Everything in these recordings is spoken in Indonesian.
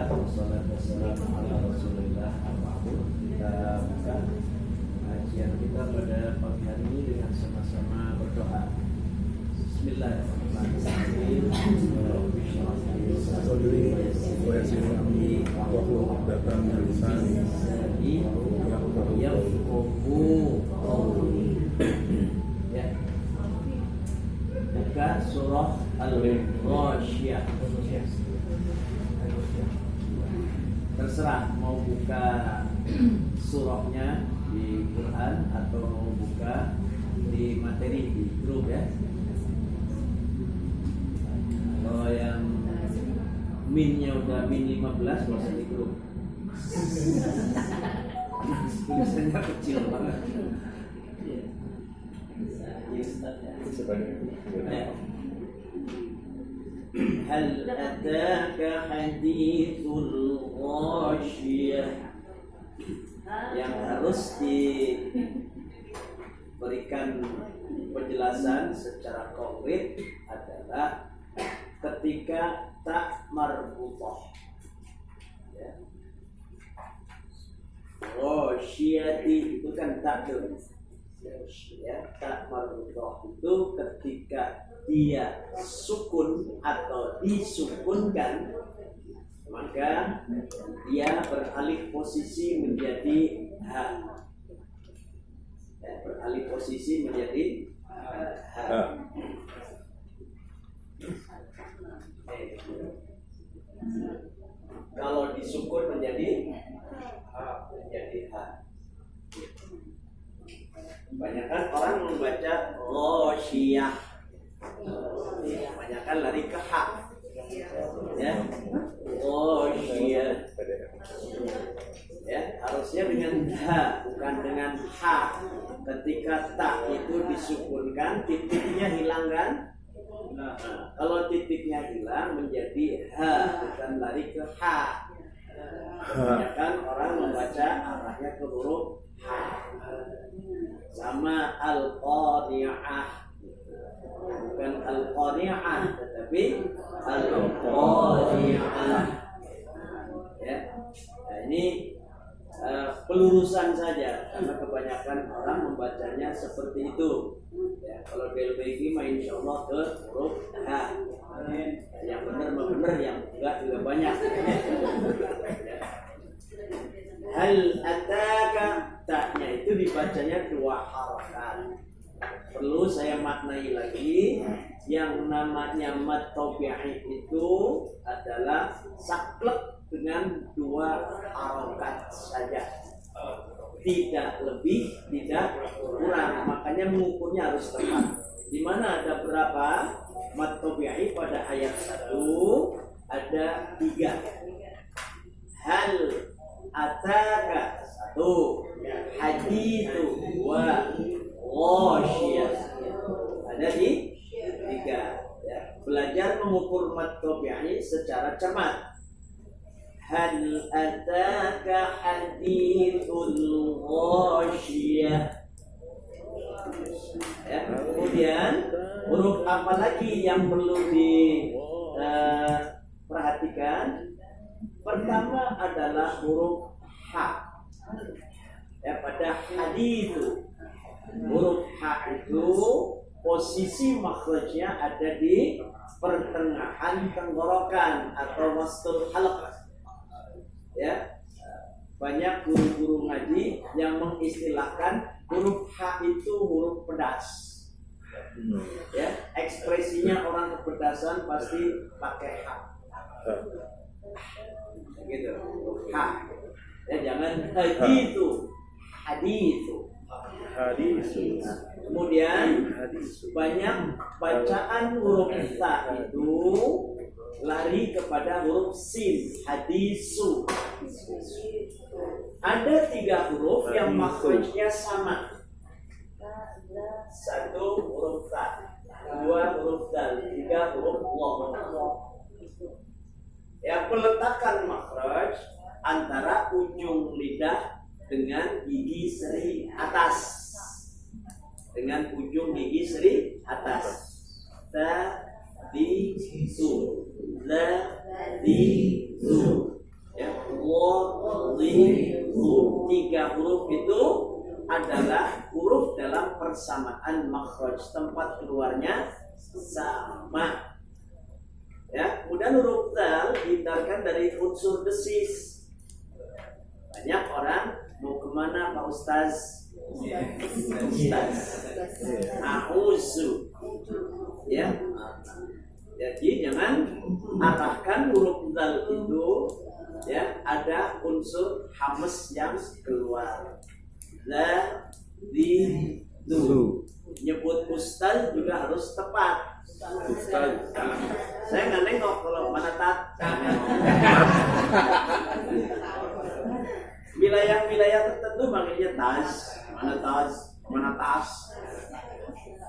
Alhamdulillah, wassalatu wassalamu ala Rasulillah. Kita buka kajian kita pada pagi hari ini dengan sama-sama berdoa. Bismillahirrahmanirrahim. Buka surah Al-Ghasyiyah. Terserah mau buka surahnya di Quran atau mau buka di materi di grup ya. Kalau yang minnya udah min 15 gak usah di grup. Tulisannya kecil banget. Hal ataka hadithul ghasyiyah. Yang harus diberikan penjelasan secara konkret adalah ketika tak marbutah ya. Ghasyiyati itu kan tak tuh ya, tak marbutah itu ketika dia sukun atau disukunkan, maka dia beralih posisi menjadi ha. Ya, beralih posisi menjadi ha. Kalau disukun menjadi ha, menjadi ha. Kebanyakan orang membaca ghasyiyah. Kebanyakan lari ke ha. Ya. Ghasyiyah. Ya, harusnya dengan ha, bukan dengan ha. Ketika ta itu disukunkan, titiknya hilang kan? Nah, kalau titiknya hilang menjadi ha, bukan lari ke ha. Kebanyakan orang membaca arahnya ke huruf ha. Sama al-qari'ah, bukan al-qari'ah tetapi al-qari'ah ya. Nah, ini pelurusan saja karena kebanyakan orang membacanya seperti itu ya. Kalau BLBG mah insya Allah ke huruf H. Yang benar yang enggak juga banyak. Hal ataka, taknya itu dibacanya dua harakat. Perlu saya maknai lagi, yang namanya mad tabi'i itu adalah saklek dengan dua harakat saja, tidak lebih, tidak kurang. Makanya mengukurnya harus tepat. Di mana ada berapa mad tabi'i pada ayat 1? Ada 3. Hal ataka 1, hadithu 2, ghasyiyah ada di 3 ya. Belajar mengukur mad tabi'i secara cermat. Hal ataka hadithul ghasyiyah ya. Kemudian huruf apa lagi yang perlu diperhatikan? Pertama adalah huruf H ya, pada hadithu. Huruf H itu posisi makhrajnya ada di pertengahan tenggorokan atau wastul halq ya. Banyak guru-guru ngaji yang mengistilahkan huruf H itu huruf pedas ya. Ekspresinya orang kepedasan pasti pakai H gitu, H ya, jangan hadithu. Kemudian banyak bacaan huruf ta itu lari kepada huruf sin, hadisu. Ada 3 huruf yang makhrajnya sama. 1 huruf ta, 2 huruf dal, 3 huruf waw. Ya, peletakan makhraj antara ujung lidah dengan gigi seri atas. Dengan ujung gigi seri atas. Ta di su, la di su. Tiga huruf itu adalah huruf dalam persamaan makhraj, tempat keluarnya sama. Ya, kemudian huruf dal dihindarkan dari unsur desis. Banyak orang mau kemana Pak Ustaz? Ustaz. A'udzu. Ya. Jadi jangan arahkan huruf dal itu, ya, ada unsur hamas yang keluar. La di tu. Nyebut ustaz juga harus tepat. Ustaz. Saya nggak nengok kalau mana tat. Wilayah-wilayah tertentu manggilnya tas. Mana tas? Mana tas?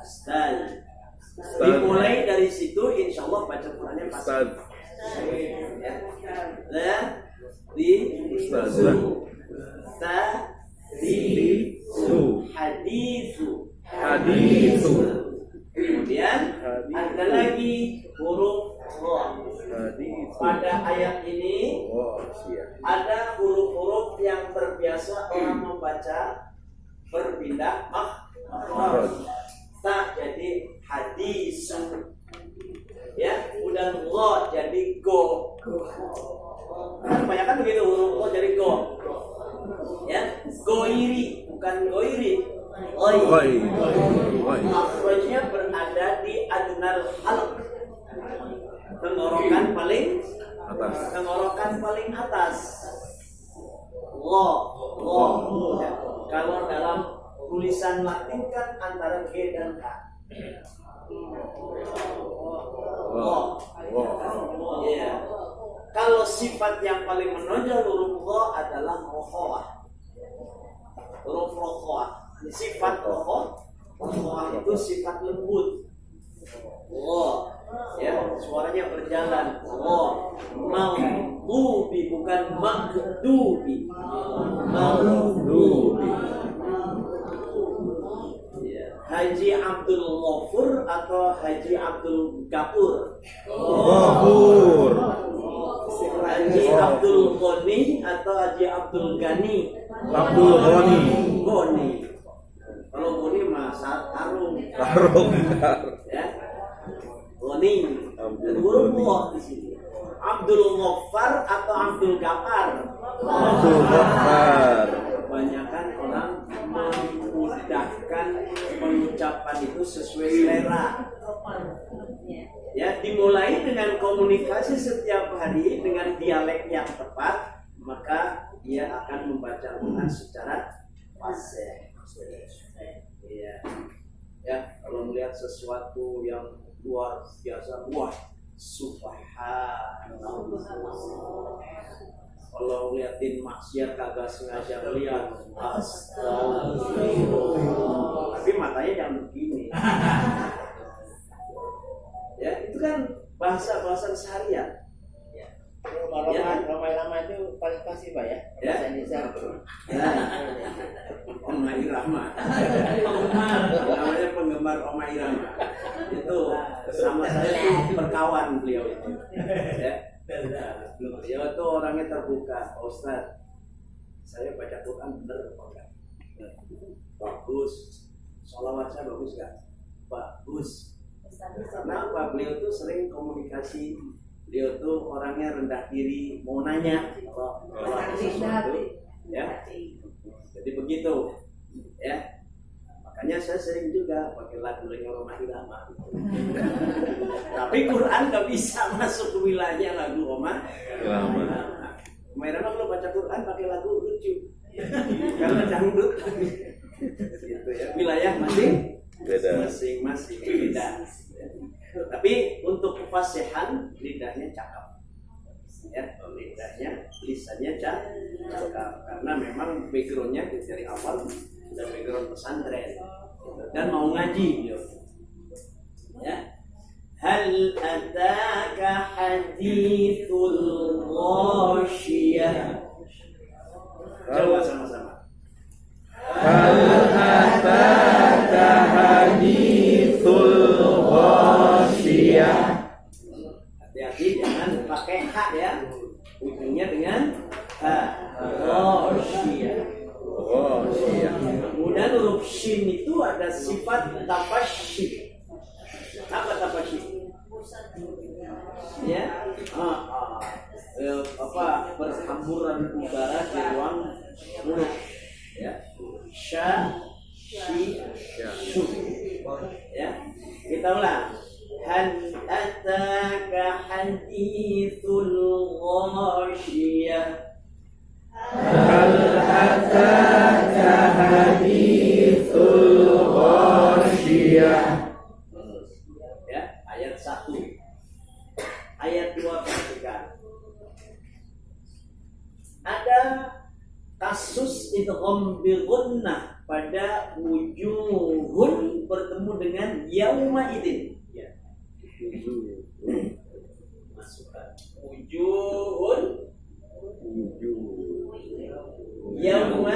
Ustaz. Dimulai dari situ, insya Allah baca Qurannya pasti. La di su. Ta di su. Hadisu. Kemudian ada lagi huruf ro. Pada ayat ini ada huruf-huruf yang terbiasa orang membaca berpindah makhraj. Ta jadi hadisun, ya, udah ro jadi go. Kebanyakan begitu, huruf ro jadi go, ya, goiri bukan goiri. Makhrajnya berada di adnal halq, tenggorokan paling atas. Lo. Ya. Kalau dalam tulisan Latin kan antara G dan K. Ya. Kalau sifat yang paling menonjol huruf Lo adalah rokhawah. Huruf rokhawah. Sifat rokhawah itu sifat lembut. Lo, ya, suaranya berjalan. Lo, maghdubi bukan maghdubi. Maghdubi. Haji Abdul Ghafur atau Haji Abdul Gafur? Ghafur. Haji Abdul Ghani atau Haji Abdul Ghani? Abdul Ghani. Ghani. Kalau Ghani mah tarung. Ya. Ghani. Huruf Allah di sini. Abdul Ghaffar atau Abdul Ghaffar? Abdul Ghaffar. Kebanyakan orang memudahkan pengucapan itu sesuai selera. Ya, dimulai dengan komunikasi setiap hari dengan dialek yang tepat, maka dia akan membaca Quran secara fasih. Ya, kalau melihat sesuatu yang luar biasa, wah, subhanallah. Kalau ngeliatin maksiat kagak sengaja lihat, astagfirullah. Tapi matanya jangan begini. Ya, itu kan bahasa seharian. Roma itu paling pasti Pak ya? Bahasa Indonesia. Roma Irama. Namanya penggemar Roma Irama. Itu sama saya itu berkawan beliau itu. Ya. Beliau itu orangnya terbuka. Pak Ustaz, saya baca Quran benar apa enggak? Bagus. Sholawat saya bagus enggak? Bagus. Kenapa? Beliau itu sering komunikasi. Beliau tuh orangnya rendah diri, mau nanya kalau sesuatu, ya. Jadi begitu, ya. Makanya saya sering juga pakai lagu Roma Irama. Tapi Quran nggak bisa masuk ke wilayahnya lagu Roma Irama. Roma Irama kalau baca Quran pakai lagu lucu, karena dangdut. Gitu ya. Wilayah masing-masing beda. Tapi untuk kefasihan lidahnya cakap, ya, lisannya cakap, karena memang backgroundnya dari awal sudah background pesantren dan mau ngaji dia. Ya, hal ataka hadithul ghasyiyah. Coba sama-sama. Hal ataka hadithul ghasyiyah. Hati-hati jangan pakai H ya, ujungnya dengan H. pada sifat tafasyi. Apa tafasyi? Ya, berhamburan udara di ruang mulut. Ya, syu. Ya, kita ulang. Hal ataka hadithul ghasyiyah. Hal ataka hadithul ghasyiyah. Ya, ayat 1. Ayat 2 perhatikan. Ada kasus idgham bi gunnah pada wujuhun bertemu dengan yauma idin. Ya. Masukkan wujuhun yauma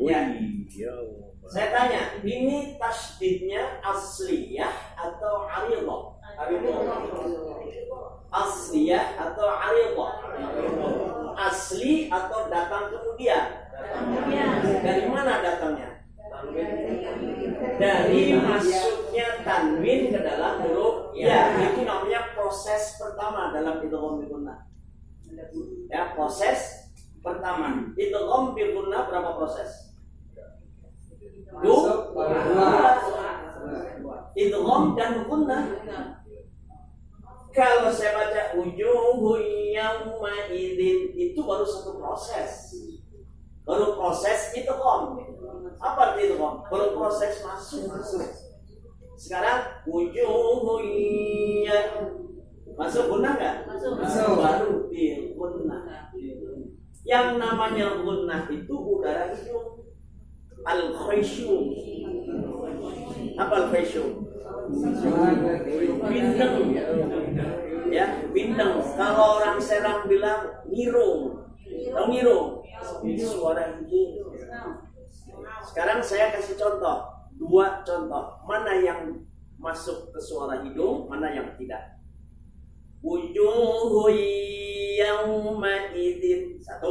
ya. Saya tanya, ini tasdidnya asliyah atau aridah? Asliyah atau aridah? Asli atau datang kemudian? Dari mana datangnya? Dari masuknya tanwin ke dalam huruf ya. Itu namanya proses pertama dalam idgham bi gunnah. Ya, proses pertama. Idgham bi gunnah berapa proses? Idgham dan gunnah. Kalau saya baca wujuhu yauma idzin itu baru satu proses. Baru proses idgham. Apa arti idgham? Baru proses masuk. Sekarang wujuhu masuk gunnah enggak? Masuk. Baru di gunnah. Yang namanya gunnah itu udara hidung. Al-khasyum. Apa al-khasyum? Bintang. Ya, bintang. Kalau orang Serang bilang ngirung. Tahu ngirung? Suara hidung. Sekarang saya kasih contoh. 2 contoh. Mana yang masuk ke suara hidung, mana yang tidak. Wujuhu yauma idzin. 1.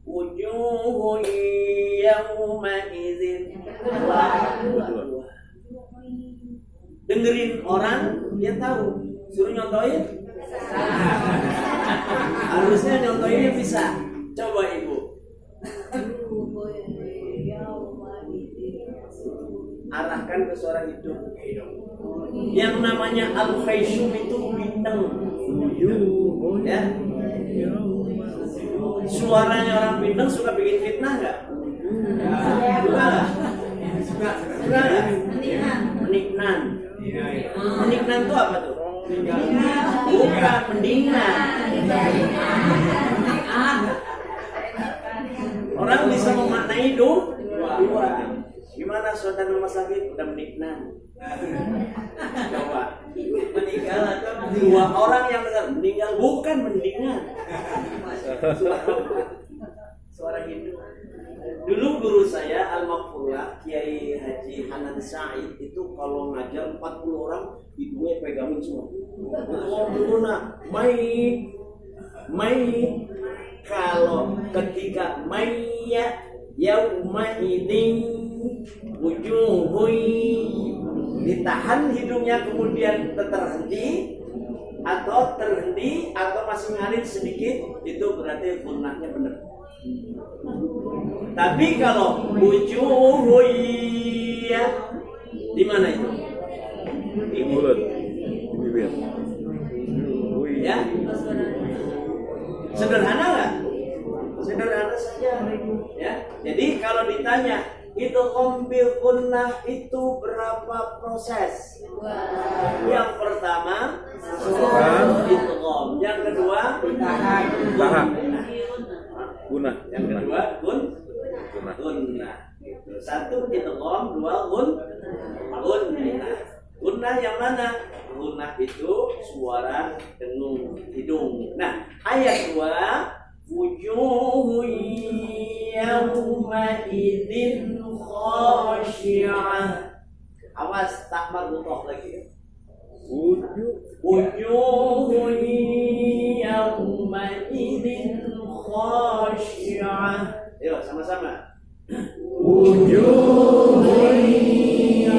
Wujuhu yauma idzin. 2. Dengerin orang, dia tahu. Suruh nyontohin. Harusnya nyontohinnya bisa. Coba ibu. Arahkan ke suara hidung. Yang namanya al-khasyum itu bintang. Ya. Suaranya orang bintang suka bikin fitnah enggak? Suka enggak? Meniknan. Meniknan itu apa tuh? Bukan mendingan. Orang bisa memaknai dua. Gimana saudara rumah sakit udah meniknan? Coba meninggal atau 2 orang yang dengar meninggal, bukan mendingan. Suara hidung. Dulu guru saya Al-Maghfurlah Kiai Haji Hanan Said itu kalau ngajar 40 orang hidungnya pegangin semua. Mai kalau ketika maya yauma idzin wujuhui ditahan hidungnya kemudian terhenti atau masih ngalir sedikit, itu berarti gunnahnya benar. Tapi kalau wujuhui di mana itu? Di mulut, di bibir. Ya. Sederhana nggak? Sederhana saja. Ya. Jadi kalau ditanya idgham bil gunnah itu berapa proses? Yang pertama idgham, yang kedua Tahan. Gunnah. Yang kedua gunnah. Gitu. 1 idgham, 2 gunnah. Gunnah yang mana? Gunnah itu suara dengung hidung. Nah, ayat 2 wujuhu yauma idzin khashi'ah. Awas tak marbutoh lagi. Wujuhu yauma Yuk sama-sama. Wujuhun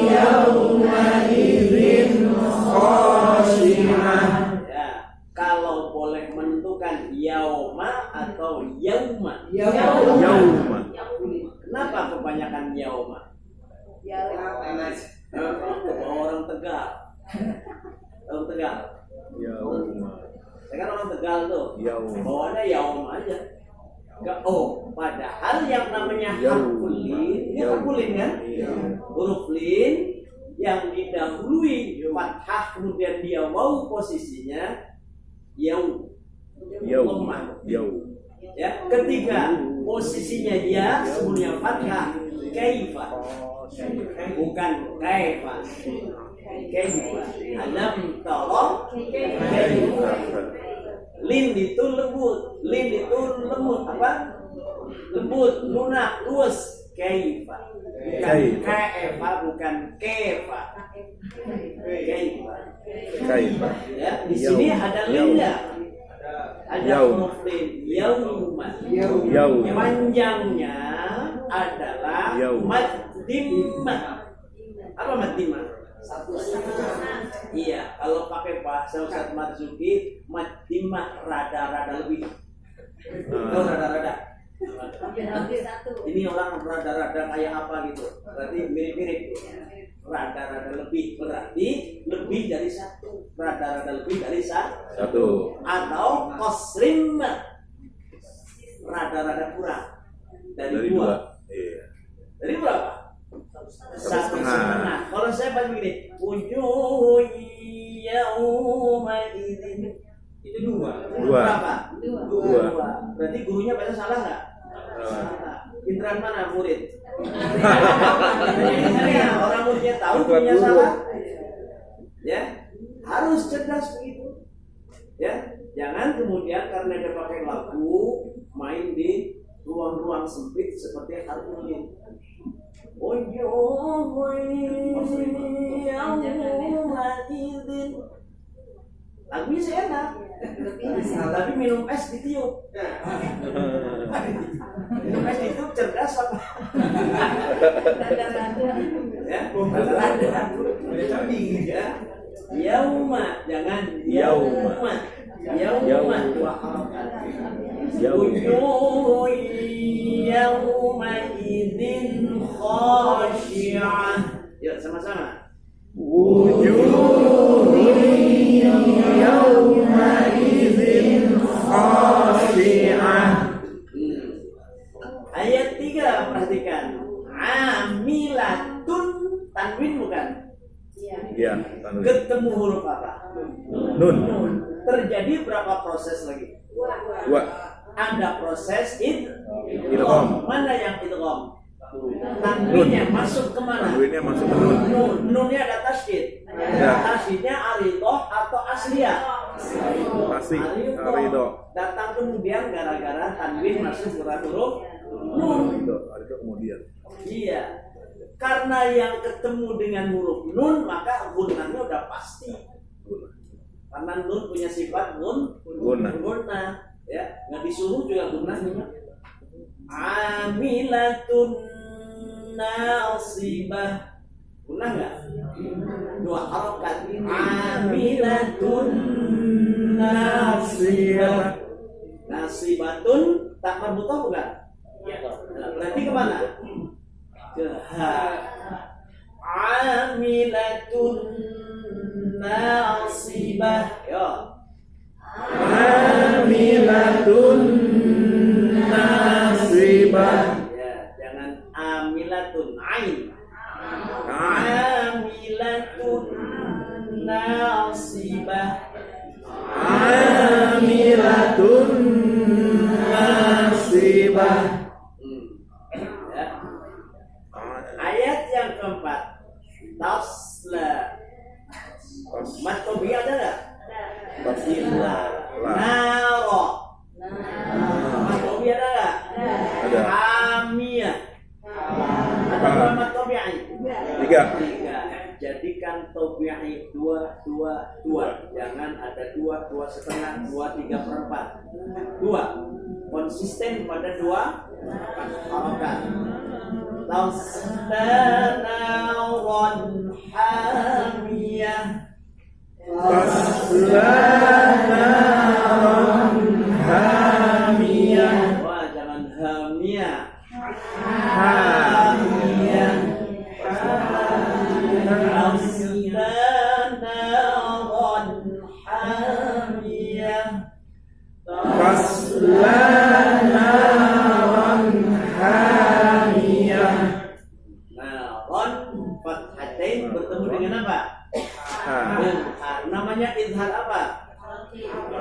yawma'idhin khashi'ah. Ya, kalau boleh menentukan yauma atau yauma. Yauma. Kenapa kebanyakan yauma? Orang Tegal. Orang Tegal. Yauma. Saya kan orang Tegal tuh. Yauma. Bawaannya yauma aja. Enggak, padahal yang namanya Yaum. harful lin, ini Yaum. harful lin kan? Iya. Huruf lin yang didahului fathah kemudian dia mau posisinya yaum. Yauma. Yaum. Ya, ketika posisinya dia sebelumnya fathah kaifa. Bukan kaifa. Kaifa. Alam tara kaifa. Lin itu lembut, apa? Lembut, lunak, luas. Kaifa. Bukan kaifa, bukan kefa. Kaifa. Kaifa. Ya, di sini ada linnya. Ada Yaum. huruf lin, yauma. Yaum. Panjangnya adalah Yaum. maddimah. Apa maddimah? Iya, kalau pakai bahasa Ustaz Marzuki, maddimah rada-rada lebih. Tahu rada-rada? Ini orang rada-rada kayak apa gitu? Berarti mirip-mirip. Rada-rada lebih berarti lebih dari satu. Rada-rada lebih dari Satu. atau kosrim rada-rada kurang dari dua. Iya. Dari berapa? Satu setengah. setengah. Kalau saya baca begini, wujuh yauma idzin itu dua. Dua. Berapa? Dua. Berarti gurunya baca salah nggak? Salah. Pinteran mana murid? Orang muridnya tahu Pinteran gurunya guru. salah. Ya, harus cerdas begitu. Ya, jangan kemudian karena dia pakai lagu main di ruang-ruang sempit seperti harmonis. Lagunya sih enak, tapi minum es ditiup. Minum es ditiup cerdas apa? Ya, ya. Yauma, jangan yauma. Yauma dua harakat. Wujuh yauma idzin khashi'ah. Yuk sama-sama. Wujuhun yawma'idhin khashi'ah. Ayat 3 perhatikan. Amilatun tanwin bukan? Ya, tanwin. Ketemu huruf apa? Nun. Terjadi berapa proses lagi? Dua. Ada proses Idgham. Mana yang idgham? Tanwinnya masuk kemana? Tanwinnya masuk ke nun. Nunnya ada tasydid. Ya. Tasyidnya aridoh atau asliyah? Masih arido. Datang kemudian gara-gara tanwin masuk ke huruf nun. Arido kemudian. Iya. Karena yang ketemu dengan huruf nun maka gunnahnya udah pasti. Karena nun punya sifat gunnah, ya, nggak disuruh juga gunnahnya. Amilatun nasibah, gunnah nggak? Dua harokat. Amilatun nasibah. Nasibatun tak marbutah bukan? Nah, berarti kemana? Ke ha. Amilatun nasibah. Yo. Amilatun nasibah. Ya, jangan amilatun ain. Ah. Amilatun nasibah. Amilatun nasibah. Ya. Ayat yang keempat. Tasla. Mat tobi ada nggak? Tasla. Naro. Mat tobi ada nggak? Ada. Amiyah. Ada berapa mat tobi? Tiga. Jadikan tobi'i 2, 2, 2. Jangan ada 2, 2 setengah, 2, 3/4. 2. Konsisten pada 2, harokat. Tasla naran hamiyah. Tasla naran hamiyah. Wah, jangan hamiyah. Hamiyah. Tasla naran hamiyah. Tasla naran hamiyah. Naran fathatain bertemu dengan apa? Ha. Izhar. Namanya izhar apa?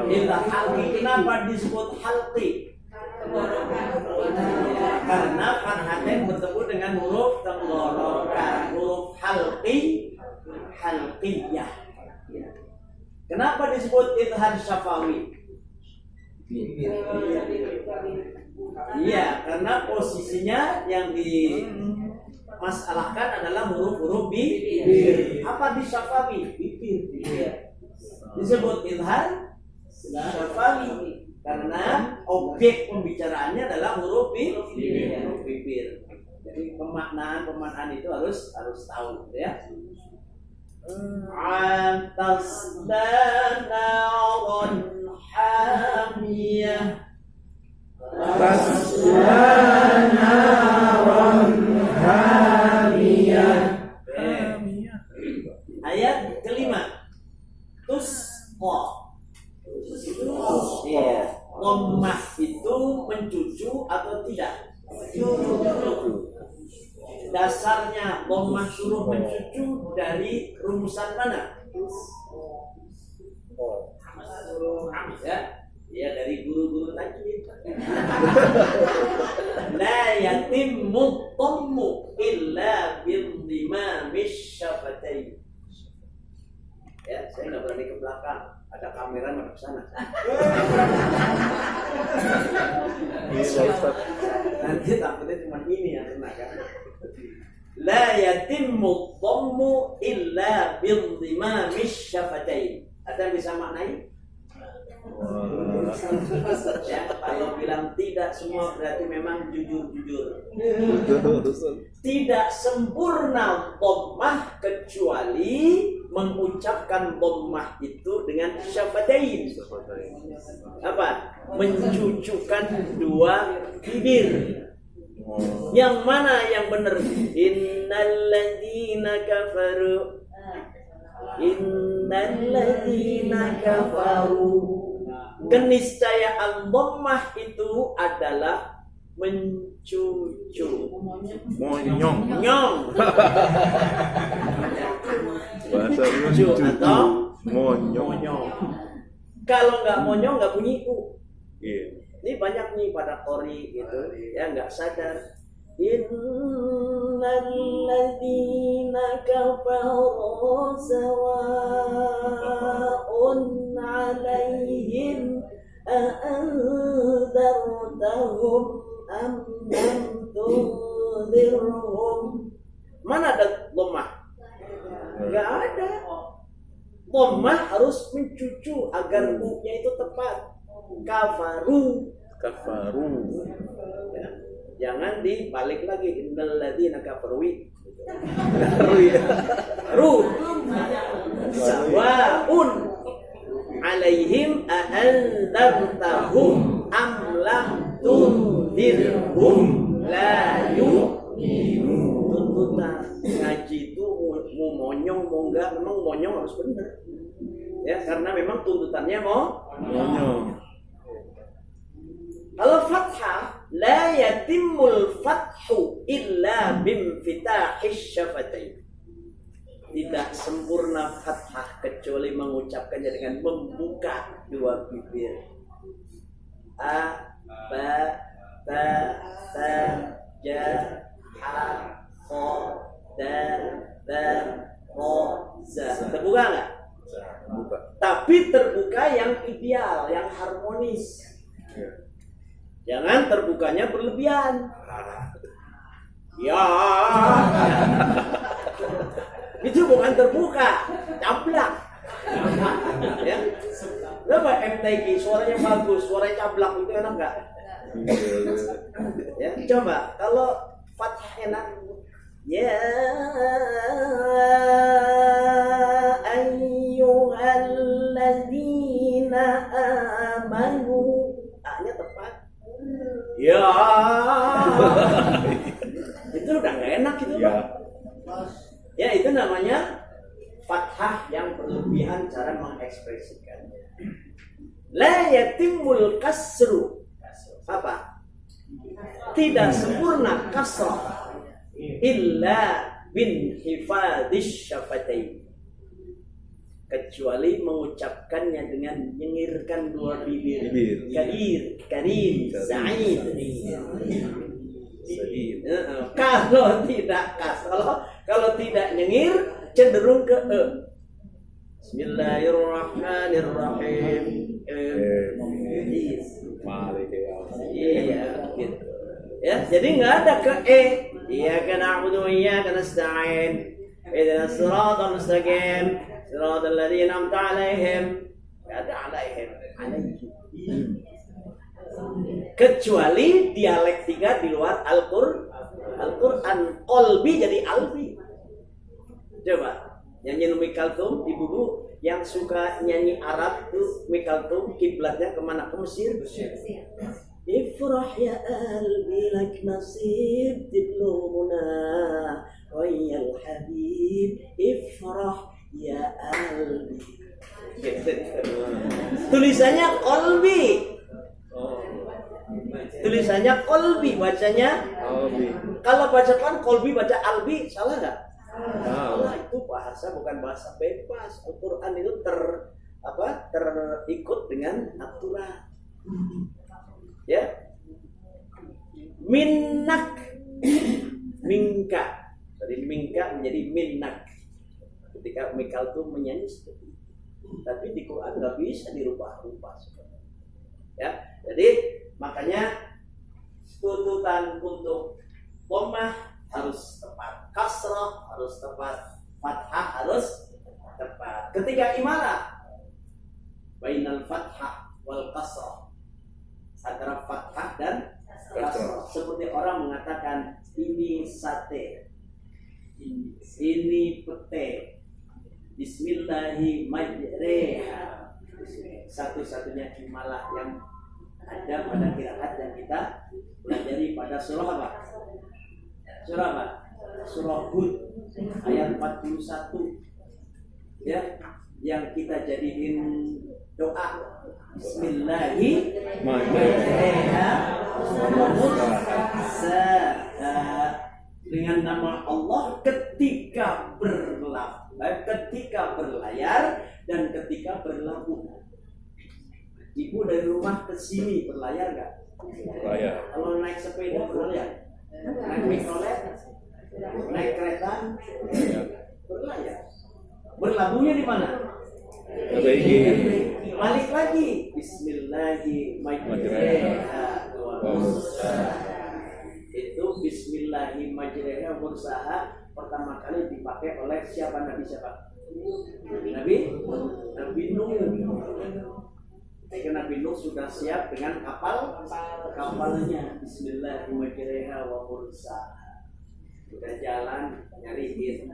Izhar halqi. Kenapa disebut halqi? Karena fathatain bertemu dengan huruf tenggorokan. Huruf halqi, halqiyah. Kenapa disebut izhar syafawi? Iya, karena posisinya yang dimasalahkan adalah huruf-huruf bibir. Apa di syafawi? Bibir. Disebut izhar syafawi karena objek pembicaraannya adalah huruf bibir. Huruf bibir. Jadi pemaknaan itu harus tahu, ya. Tasla naran hamiyah. Tasla naran hamiyah. Ayat kelima. Tusqa. Iya. Dhammah itu mencucu atau tidak? Dasarnya dhammah suruh mencucu dari rumusan mana? Ya dari guru-guru tajwid. La yatimmu dhammu illa bil dimamis syafatain. Ya, saya nggak berani ke belakang. Ada kamera mana ke sana. Nanti takutnya cuma ini yang kena kan. La yatimmu dhammu illa bil dimamis syafatain. Ada yang bisa maknai? Ya, kalau bilang tidak semua berarti memang jujur-jujur. Tidak sempurna dhammah kecuali mengucapkan dhammah itu dengan syafatain. Apa? Mencucukkan dua bibir. Yang mana yang benar? Innalladzina kafaru. Innalladzina kafaru. Keniscayaan dhammah itu adalah mencucu. Monyong. Nyong. Bahasa Mencucu atau monyong. monyong. Kalau nggak monyong nggak bunyi u. Iya. Ini banyak nih pada qori gitu ya nggak sadar. Innalladzina kafaru sawa'un 'alaihim a'anzartahum am lam tunzirhum. Mana ada dhammah? Enggak ada. Dhammah harus mencucu agar u-nya itu tepat. Kafaru. Ya. Jangan dibalik lagi innalladzina kafaru. Ru. Sawa'un 'alaihim a'anzartahum am lam tunzirhum la yu'minun. Tuntutan ngaji itu mau monyong mau enggak, memang monyong harus benar. Ya, karena memang tuntutannya mau Monyong. Kalau fathah, la yatimmul fathu illa bimfitahis syafatain. Tidak sempurna fathah kecuali mengucapkannya dengan membuka dua bibir. A, ba, ta, ta, ja, ha, kho, dal, dal, ro, za. Terbuka nggak? Buka. Tapi terbuka yang ideal, yang harmonis. Jangan terbukanya berlebihan. Ya. Itu bukan terbuka, cablak. Ya. Kenapa MTG suaranya bagus, suaranya cablak itu enak enggak? Ya, coba kalau fathah enak. Ya ayyuhalladzina amanu. A-nya tepat. Ya. Itu udah gak enak itu. Ya. Ya, itu namanya fathah yang berlebihan cara mengekspresikannya. La yatimul kasru. Apa? Tidak sempurna kasrah illa bin hifadhish syafatain, kecuali mengucapkannya dengan menyengirkan dua bibir. Kadir, sa'id. Kalau tidak kalau tidak nyengir cenderung ke e. Bismillahirrahmanirrahim. Iya, gitu. Ya, jadi nggak ada ke e. Iyyaka na'budu wa iyyaka nasta'in. Ihdinas siratal mustaqim. Siratal ladzina an'amta 'alaihim. Nggak ada 'alaihim. Kecuali dialektika di luar Al-Qur'an. Qalbi jadi albi. Coba nyanyi Umi Kalthum, ibu-ibu yang suka nyanyi Arab tuh, Umi Kalthum kiblatnya kemana? Ke Mesir. Ifrah ya albi lak nasib tiblumuna wa yal habib ifrah ya albi. Tulisannya qalbi. Tulisannya qalbi, bacanya qalbi. Kalau bacakan qalbi baca albi, salah enggak? Salah, itu bahasa bukan bahasa bebas. Al-Qur'an itu terikut dengan aturan. Ya. Minnak, minka. Dari minka menjadi minnak. Ketika Mikal itu menyanyi seperti itu. Tapi di Quran nggak bisa dirubah-rubah. Ya, jadi makanya tuntutan untuk dhammah harus tepat, kasrah harus tepat, fathah harus tepat. Ketika imalah bainal fathah wal kasrah, antara fathah dan kasrah. Seperti orang mengatakan ini sate, ini pete, bismillahirrahmanirrahim. Satu-satunya imalah yang ada pada qiraat yang kita pelajari pada surah apa? Surah apa? Surah Hud ayat 41. Ya, yang kita jadiin doa Bismillahirrahmanirrahim. Dengan nama Allah ketika berlayar dan ketika berlabuh. Ibu dari rumah ke sini berlayar nggak? Berlayar. Kalau naik sepeda berlayar, naik mikrolet, naik kereta berlayar. Berlabuhnya di mana? Balik lagi. Bismillahirrahmanirrahim. Itu Bismillahirrahmanirrahim mursaha pertama kali dipakai oleh siapa? Nabi siapa? Nabi Nuh. Ketika Nabi Nuh sudah siap dengan kapalnya Bismillahirrahmanirrahim wa mursaha. Sudah jalan nyariin.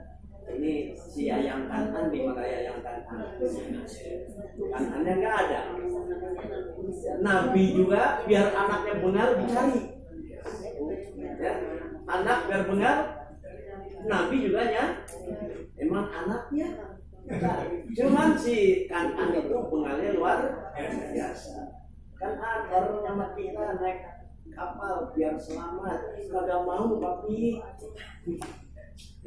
Ini si Yayang Kan'an di mana Yayang Kan'an? Kan'annya nggak ada. Nabi juga biar anaknya benar dicari. Ya, anak biar benar, Nabi juga ya. Emang anaknya. Cuman si Kan'an itu bengalnya luar biasa. Kan'an baru nyamar kita naik kapal biar selamat. Kagak mau papi.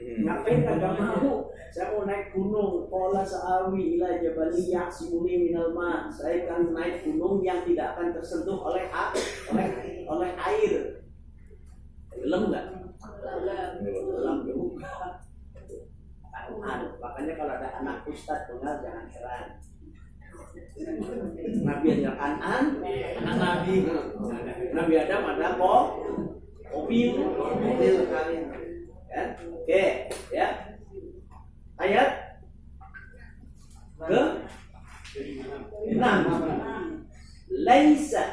Ngapain kagak mau? Saya mau naik gunung. Qala sa'awi ila jabali ya'simuni minal ma'. Saya akan naik gunung yang tidak akan tersentuh oleh air. Belum nggak? Belum juga. Makanya kalau ada anak ustadz benar jangan heran. Nabi ada Kan'an, anak Nabi Adam ada mobil kali. Ya, oke, ya. Ayat ke 6. Laisa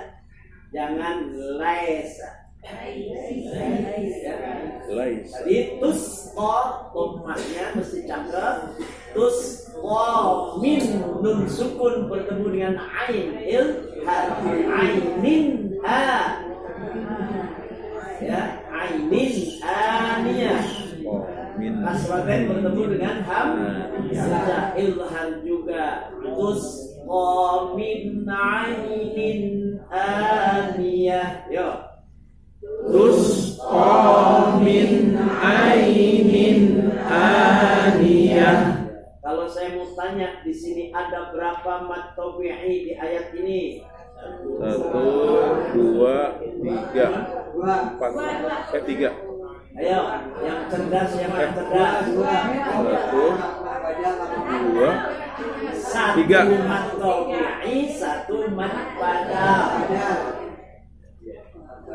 jangan laisa. Ya. Lais. Jadi tusqa dhammahnya mesti cakep. Tusqa min nun sukun bertemu dengan ain ainin ha. Ya, ainin aniyah. Oh, min. Kasratain bertemu dengan hamzah ilham juga. Tusqa min ainin aniyah. Yo. Tusqa min ainin aniyah. Kalau saya mau tanya di sini ada berapa mad tabi'i di ayat ini? 1, 2, 3, 4. 3. Ayo, yang cerdas, yang cerdas. 1, 2, Satu 3. mad tabi'i, satu mad badal.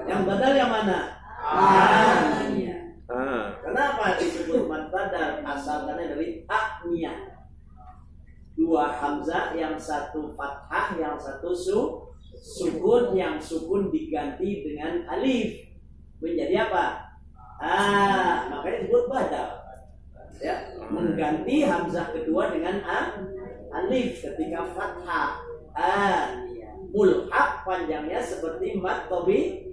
Yang badal yang mana? Aniyah. Kenapa disebut mad badal? Asalnya dari akniyah. Dua hamzah, yang satu fathah, yang satu sukun, yang sukun diganti dengan alif menjadi apa? Makanya disebut badal. Ya, mengganti hamzah kedua dengan alif ketika fathah. Mulhaq panjangnya seperti mad tabi'i.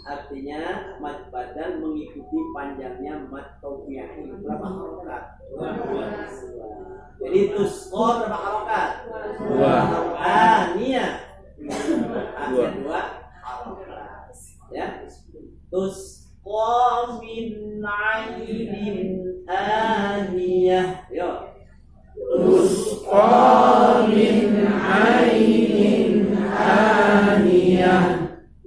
Artinya mad badal mengikuti panjangnya mad tabi'i. Berapa harokat? Jadi tusqa berapa harokat? 2. Niyah. 2 harokat. Ya. Tusqa min ainin aniyah. Yo. Tusqa min ainin aniyah.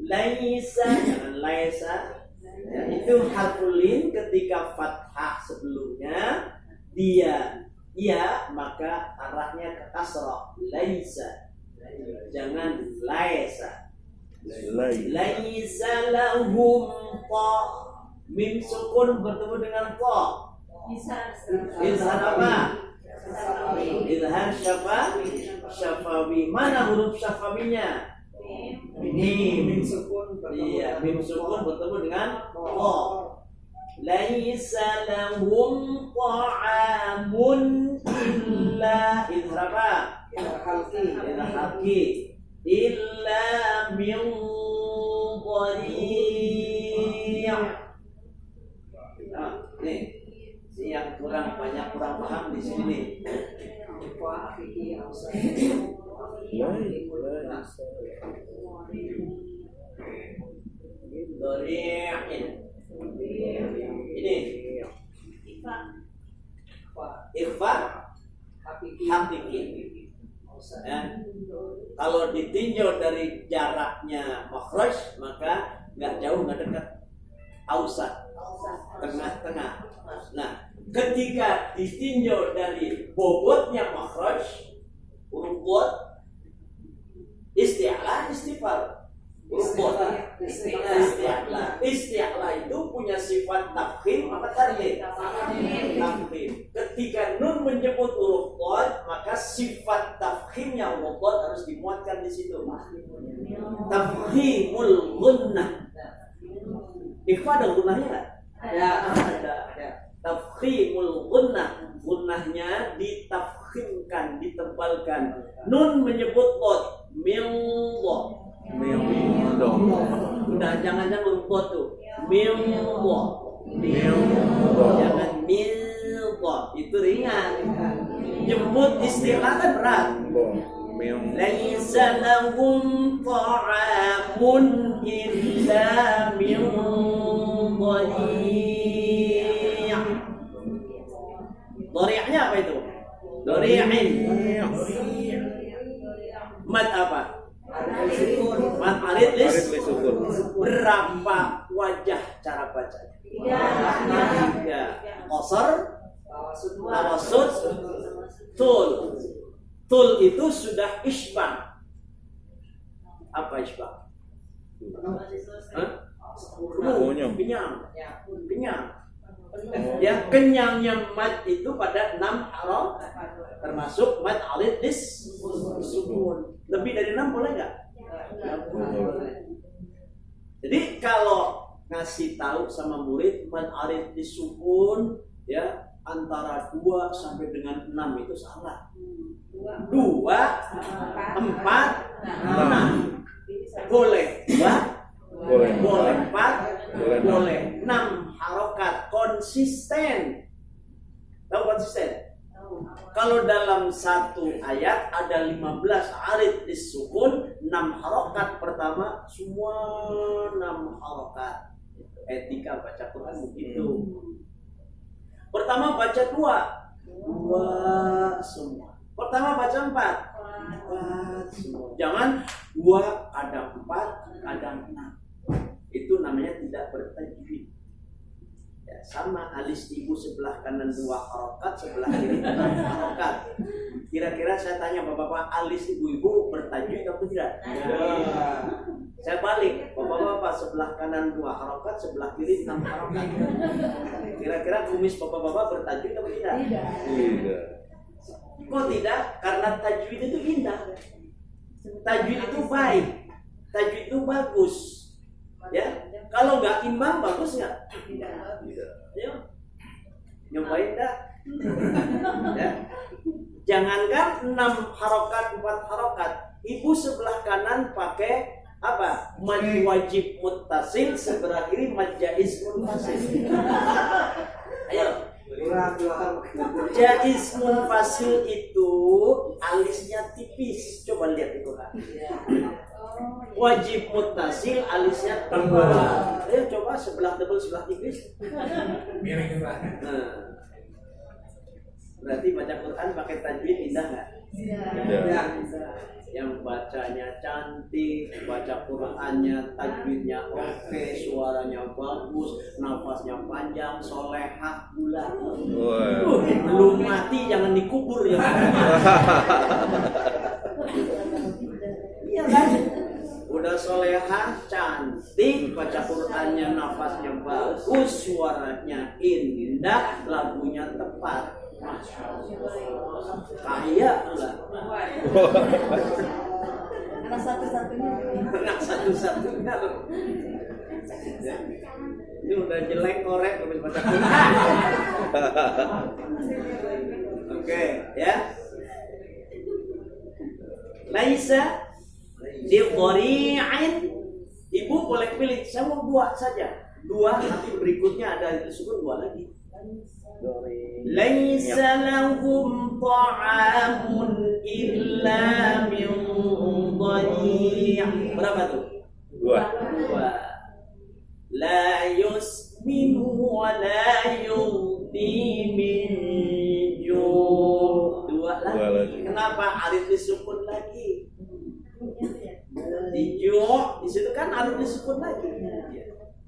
Laisa, jangan laisa. Ya, itu harful lin ketika fathah sebelumnya dia iya maka arahnya ke kasrah. Laisa. Jangan laisa. Laisa lahum ta. Mim sukun bertemu dengan ta. Izhar apa? Izhar syafawi. Mana huruf syafawinya? Mim sukun. Iya, mim sukun bertemu dengan ta. Laisa lahum ta'amun illa izhar apa? Halki. Illa min dhari'. Nih, si yang kurang paham di sini. Ini ikhfa hakiki. Ya. Kalau ditinjau dari jaraknya makhraj maka nggak jauh nggak dekat, ausat, tengah-tengah. Nah, ketika ditinjau dari bobotnya makhraj, huruf bot, isti'la, istifal. Huruf bot, isti'la itu punya sifat tafkhim apa tarhim? Tafkhim. Ketika nun menyebut huruf bot, maka sifat tafkhimnya huruf bot harus dimuatkan di situ. Tafkhimul gunnah. Ikhfa ada gunnahnya nggak? Ada. Tafkhimul gunnah. Gunnahnya ditafkhimkan, ditebalkan. Nun menyebut bot, mildo. Udah jangan huruf tuh. Mildo. Jangan mildo. Itu ringan. Nyebut istilah kan berat. Laisa lahum ta'amun illa min dhari'. Dhari'nya apa itu? Dhari'in. Mad apa? Mad arid lis. Berapa wajah cara baca? 3. Qasar, tawassut, tul. Tul itu sudah isbah. Apa isbah? Kenyang. Ya, kenyangnya mad itu pada 6 haraf termasuk mad arid lis sukun. Lebih dari 6 boleh enggak? Jadi kalau ngasih tahu sama murid man arif disukun ya antara 2 sampai dengan 6 itu salah. 2, 4, 6. Boleh 2, boleh 4, boleh 6 harokat konsisten. Tahu konsisten? Kalau dalam satu ayat ada 15 arid disukun, 6 harokat pertama semua 6 harokat. Etika baca Quran begitu. Pertama baca 2 semua. Pertama baca 4 semua. Jangan 2 kadang 4 kadang 6. Itu namanya tidak bertajwid. Ya, sama alis ibu sebelah kanan 2 harokat, sebelah kiri 6 harokat. Kira-kira saya tanya bapak-bapak, alis ibu-ibu bertajwid atau tidak? Ya. Saya balik, bapak-bapak sebelah kanan 2 harokat, sebelah kiri 6 harokat. Kira-kira kumis bapak-bapak bertajwid atau tidak? Tidak. Kok tidak? Karena tajwid itu indah. Tajwid itu baik. Tajwid itu bagus. Ya, kalau nggak imbang bagus nggak? Tidak. Ya, nyobain dah. Ya. Jangankan 6 harokat 4 harokat, ibu sebelah kanan pakai apa? Mad wajib muttasil, sebelah kiri mad jaiz munfasil. Ayo. Jaiz munfasil itu alisnya tipis. Coba lihat itu kan. Wajib muttasil alisnya tebal. Ayo coba sebelah tebal sebelah tipis. Nah, berarti baca Quran pakai tajwid indah nggak? Tidak. Yang bacanya cantik, baca Qurannya, tajwidnya oke, suaranya bagus, nafasnya panjang, solehah pula. Belum mati jangan dikubur ya. Iya kan? Udah solehah, cantik, baca Qurannya, nafasnya bagus, suaranya indah, lagunya tepat. Masya Allah, kaya pula. Anak satu-satunya. Anak satu-satunya loh. Ini udah jelek korek habis baca Quran. Oke, ya. Laisa di dhari'in. Ibu boleh pilih, saya mau 2 saja. 2 nanti berikutnya ada itu sukun 2 lagi. Laisa lahum ta'amun illa min dhari'. Berapa tuh? 2. La yusminu wa la yughni min ju'. 2 lagi. Kenapa alif disukun lagi? Di ju' di situ kan alif disukun lagi.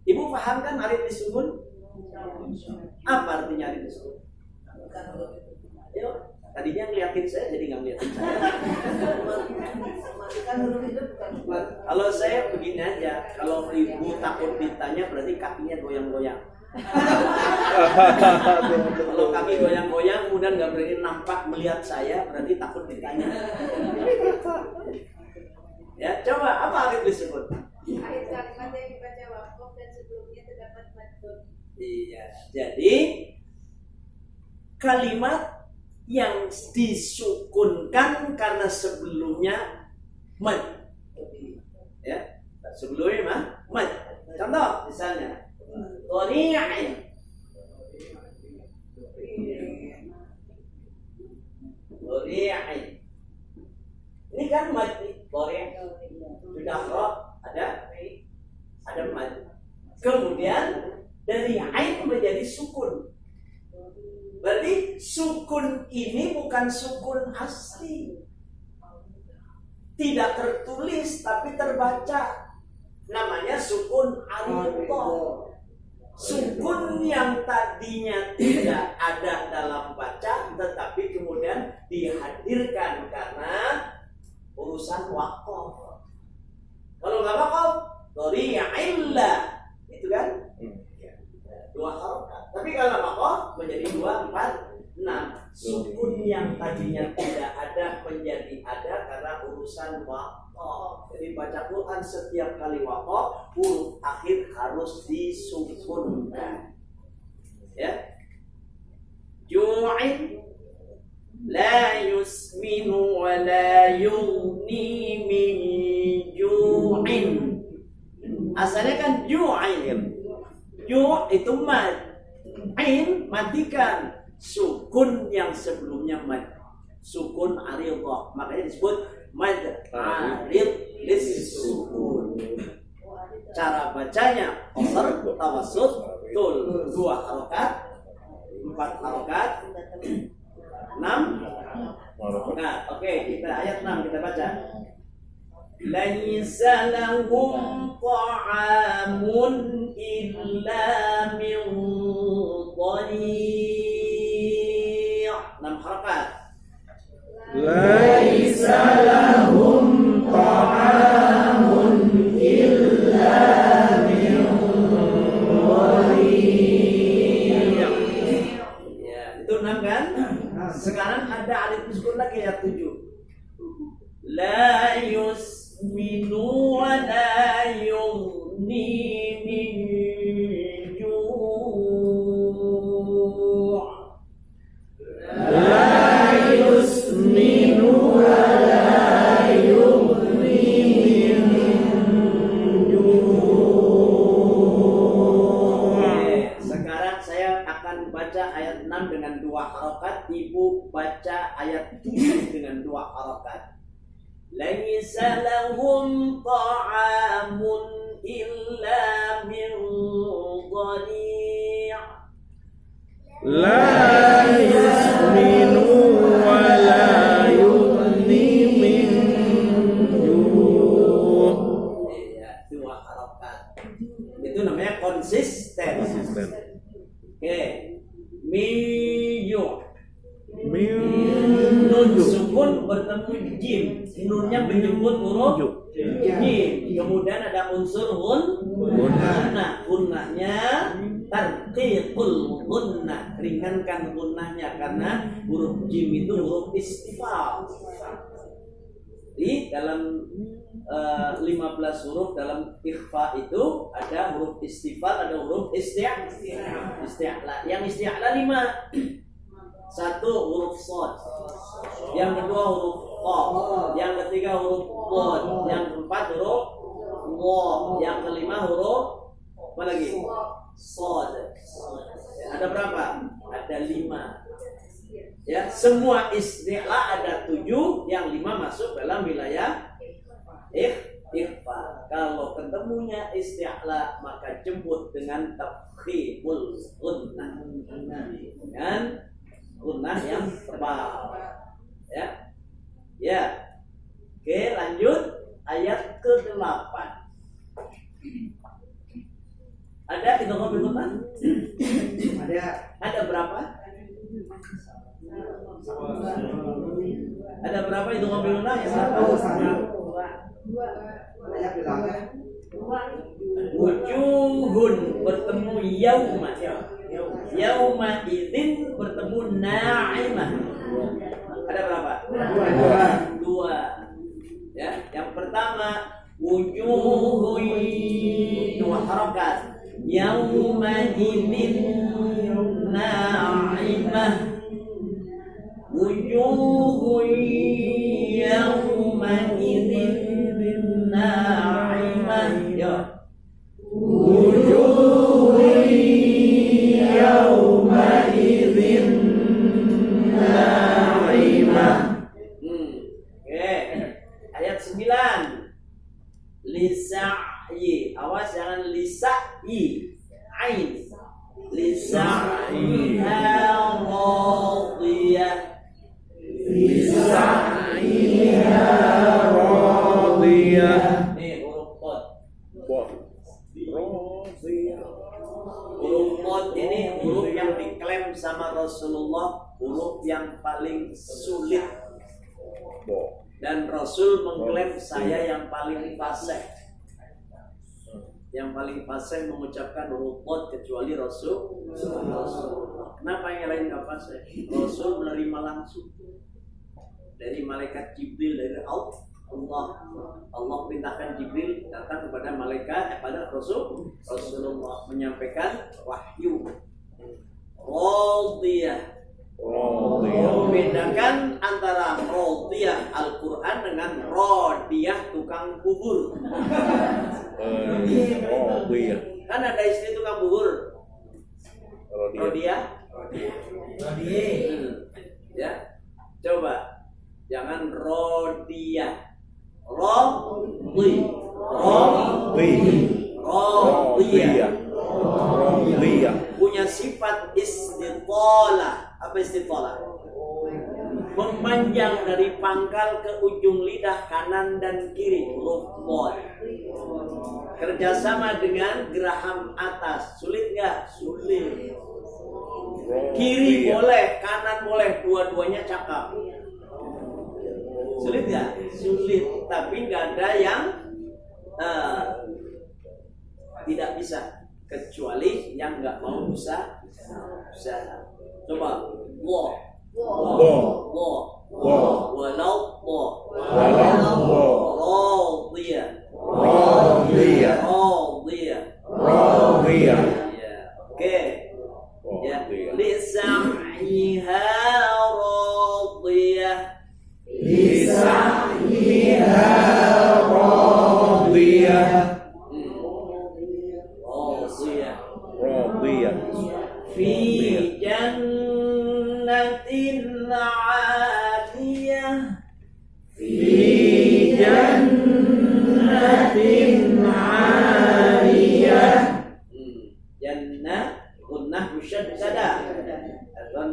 Ibu paham kan alif disukun? Apa artinya alif disukun? Ayo, tadinya ngeliatin saya jadi nggak ngeliatin saya. Kalau saya begini aja, kalau ibu takut ditanya berarti kakinya goyang-goyang. Kalau kaki goyang-goyang kemudian nggak berani nampak melihat saya berarti takut ditanya. Ya, coba apa alif disebut? Akhir kalimat yang dibaca waqaf dan sebelumnya terdapat mad. Iya, jadi kalimat yang disukunkan karena sebelumnya mad. Ya, sebelumnya mad. Contoh misalnya dhari'in. Dhari'in. Ini kan mad dhari'. Sudah roh ada mad. Kemudian dari ain menjadi sukun. Berarti sukun ini bukan sukun asli. Tidak tertulis tapi terbaca. Namanya sukun aridho. Sukun yang tadinya tidak ada dalam baca tetapi kemudian dihadirkan karena urusan wakaf. Kalau nggak wakaf, dhari'illah. Itu kan? 2 harokat. Tapi kalau wakaf menjadi 2, 4, 6. Sukun yang tadinya tidak ada menjadi ada karena urusan urusan waqaf. Jadi baca Quran setiap kali waqaf, huruf akhir harus disukunkan. Ya. Ju'in la yusminu wa la yughni min ju'in. Asalnya kan ju'in. Ju' itu mad. Ain matikan. Sukun yang sebelumnya mad. Sukun aridhah. Makanya disebut mad arid lis-sukun. Cara bacanya qasar, tawassut, tul. 2 harokat, 4 harokat, 6 harokat. Oke, kita ayat 6 kita baca. Laisa lahum ta'amun illa min dhari'. 6 harokat. Laisa lahum ta'amun illa min dhari'. Ya, itu 6 kan? Sekarang ada alif sukun lagi ayat 7. La yusminu wa la yughni min ju'. La yusminu wa la yughni min ju'. Sekarang saya akan baca ayat 6 dengan 2 harokat. Ibu baca ayat 7 dengan 2 harokat. Laisa lahum ta'amun illa min dhari'. La yusminu wa la yughni min ju'. Ya, 2 harokat. Itu namanya konsisten. Oke. Miyu. Nun sukun bertemu jim. Nunnya menyebut huruf jim. Kemudian ada unsur gunnah. Gunnahnya tarqiqul gunnah. Ringankan gunnahnya karena huruf jim itu huruf istifal. Di dalam 15 huruf dalam ikhfa itu ada huruf istifal, ada huruf isti'la. Yang isti'la 5. 1 huruf shad, yang kedua huruf qaf, yang ketiga huruf qad, yang keempat huruf waw, yang kelima huruf apa lagi? Shad. Ada berapa? Ada 5. Ya, semua isti'la ada 7, yang 5 masuk dalam wilayah ikhfa. Kalau ketemunya isti'la maka jemput dengan tafkhimul gunnah. Dengan gunnah yang tebal. Ya. Ya. Oke, lanjut ayat ke-8. Ada idgham bil gunnah? Ada berapa? Ada berapa idgham bil gunnah? Wujuhun bertemu yauma. Yauma idzin bertemu na'imah. Ada berapa? 2. Ya, yang pertama wujuhun 2 harokat. Yauma idzin na'imah. Wujuhun yauma idzin na'imah. Ya. Wujuhun yawma idzin na'imah. Oke. Ayat 9. Lisa'yi. Awas jangan lisa'yi. Ain. Lisa'yiha radiyah. Lisa'yiha radiyah. Nih huruf qad. Radiyah. Huruf qad ini huruf yang diklaim sama Rasulullah, huruf yang paling sulit. Dan Rasul mengklaim saya yang paling fasih. Yang paling fasih mengucapkan huruf qad kecuali Rasulullah. Kenapa yang lain enggak fasih? Rasul menerima langsung dari malaikat Jibril, dari Allah perintahkan Jibril datang kepada malaikat pada Rasulullah menyampaikan wahyu. Radiyah. Membedakan antara radiyah Al-Quran dengan radiyah tukang bubur. Kan ada istilah tukang bubur. Radiyah. Ya, coba jangan radiyah. Radiyah punya sifat istitalah. Apa istitalah? Memanjang dari pangkal ke ujung lidah kanan dan kiri, huruf qad. Kerjasama dengan geraham atas, sulit nggak? Sulit. Kiri boleh, kanan boleh, dua-duanya cakap. Sulit nggak? Sulit, tapi nggak ada yang tidak bisa, kecuali yang nggak mau usaha. Coba, walau radiyah. Oke. Ya, lisa'yiha radiyah. Fi jannatin 'aliyah. Jannah gunnah musyaddadah.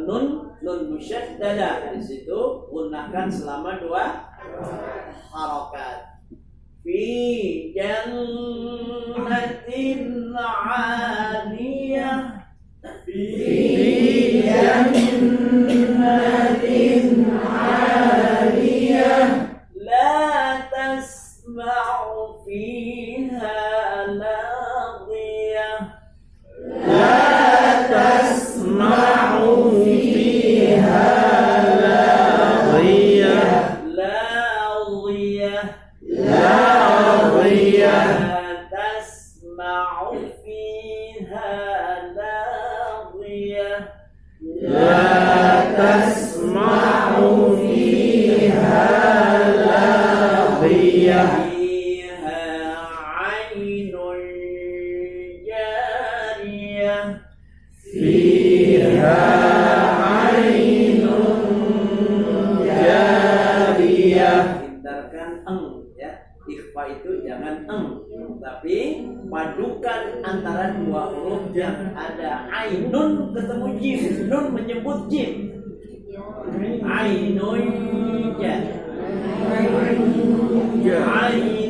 Nun musyaddadah. Di situ gunakan selama 2 harokat. Fi jannatin 'aliyah. La tasma'u fiha laghiyah. Hindarkan ya. Ikhfa itu jangan tapi padukan antara 2 huruf yang ada ainun ketemu jim. Nun menyebut jim. Ainun ya. Ainun jariyah.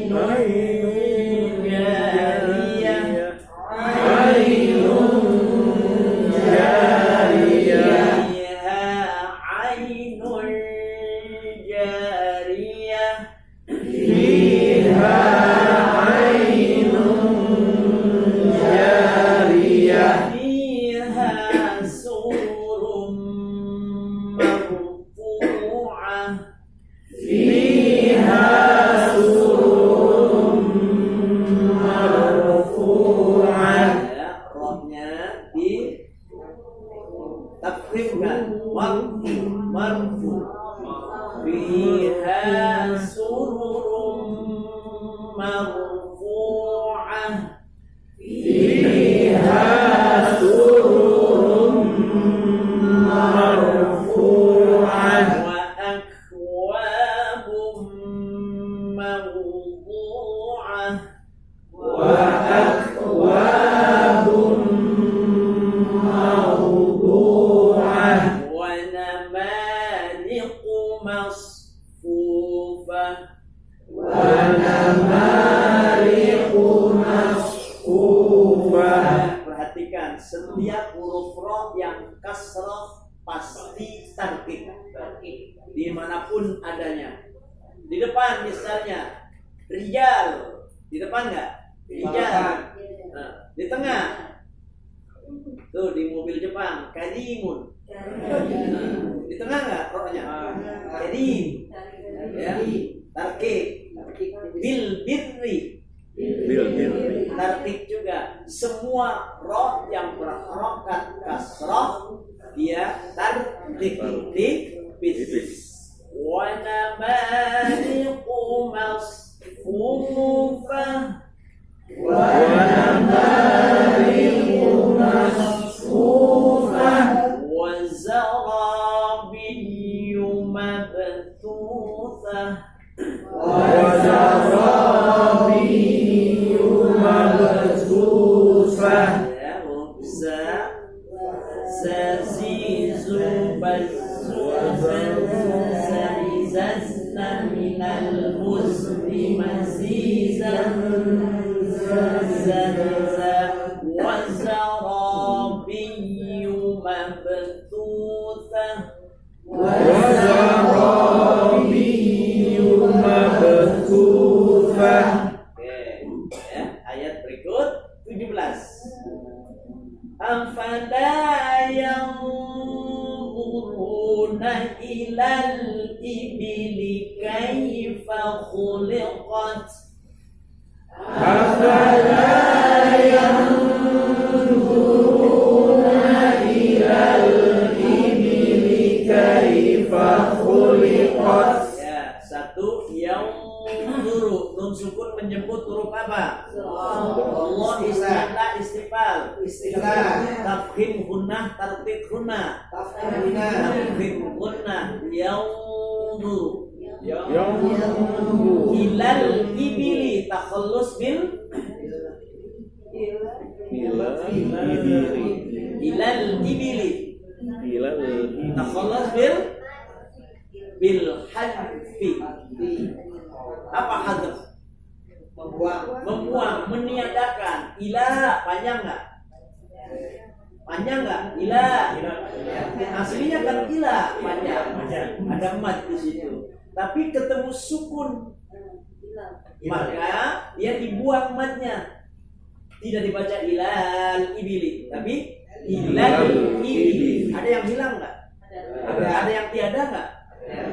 Marfu fiha sururun marfu'ah. Wa akwabun mawdu'ah. Perhatikan setiap huruf ro yang kasroh pasti tarkib dimanapun adanya. Di depan misalnya rijal, di depan nggak? Rijal. Nah, di tengah tuh di mobil Jepang karimun. Di tengah nggak rohnya? Karim. Ya, tarkib. tipis. Wa namariqu masfufah wa namariqu masfufah wa zarabiyyu mabthuthah wa zarabiyyu mabthuthah Zazizu Zazna minal muzni mazizan Zaza Wazarabiyyu mabthuthah Wazarabiyyu mabthuthah. Oke, ya, ayat berikut 17. Afala yanzuruna ilal ibili kaifa khuliqat Afala yanzuruna ilal ibili kaifa khuliqat. Ya, satu yang dulu nun sukun menjemput huruf apa? Allah istifal tafkhim gunnah tartib gunnah tafkhim gunnah yanzuru ilal ibili takhallus bil ilal ibili takhallus bil hadfi. Apa hadf? Membuang, meniadakan. Ila panjang nggak? Panjang nggak? Ila. Aslinya kan ila panjang. Ada mat di situ. Tapi ketemu sukun, maka dia dibuang matnya. Tidak dibaca ilal ibili, tapi ilal ibili. Ada yang hilang nggak? Ada yang tiada nggak?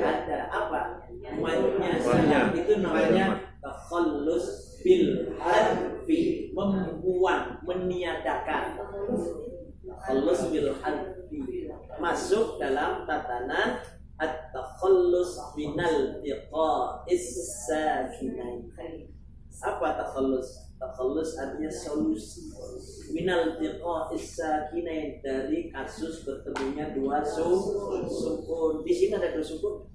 Ada. Apa? Matnya. Itu namanya takhallus bil hadfi, membuang, meniadakan. Takhallus bil hadfi masuk dalam tatanan at-takhallus minal tiqa'is sakinain. Apa takhallus? Takhallus artinya solusi. Minal tiqa'is sakinain, dari kasus bertemunya dua sukun. Di sini ada dua sukun.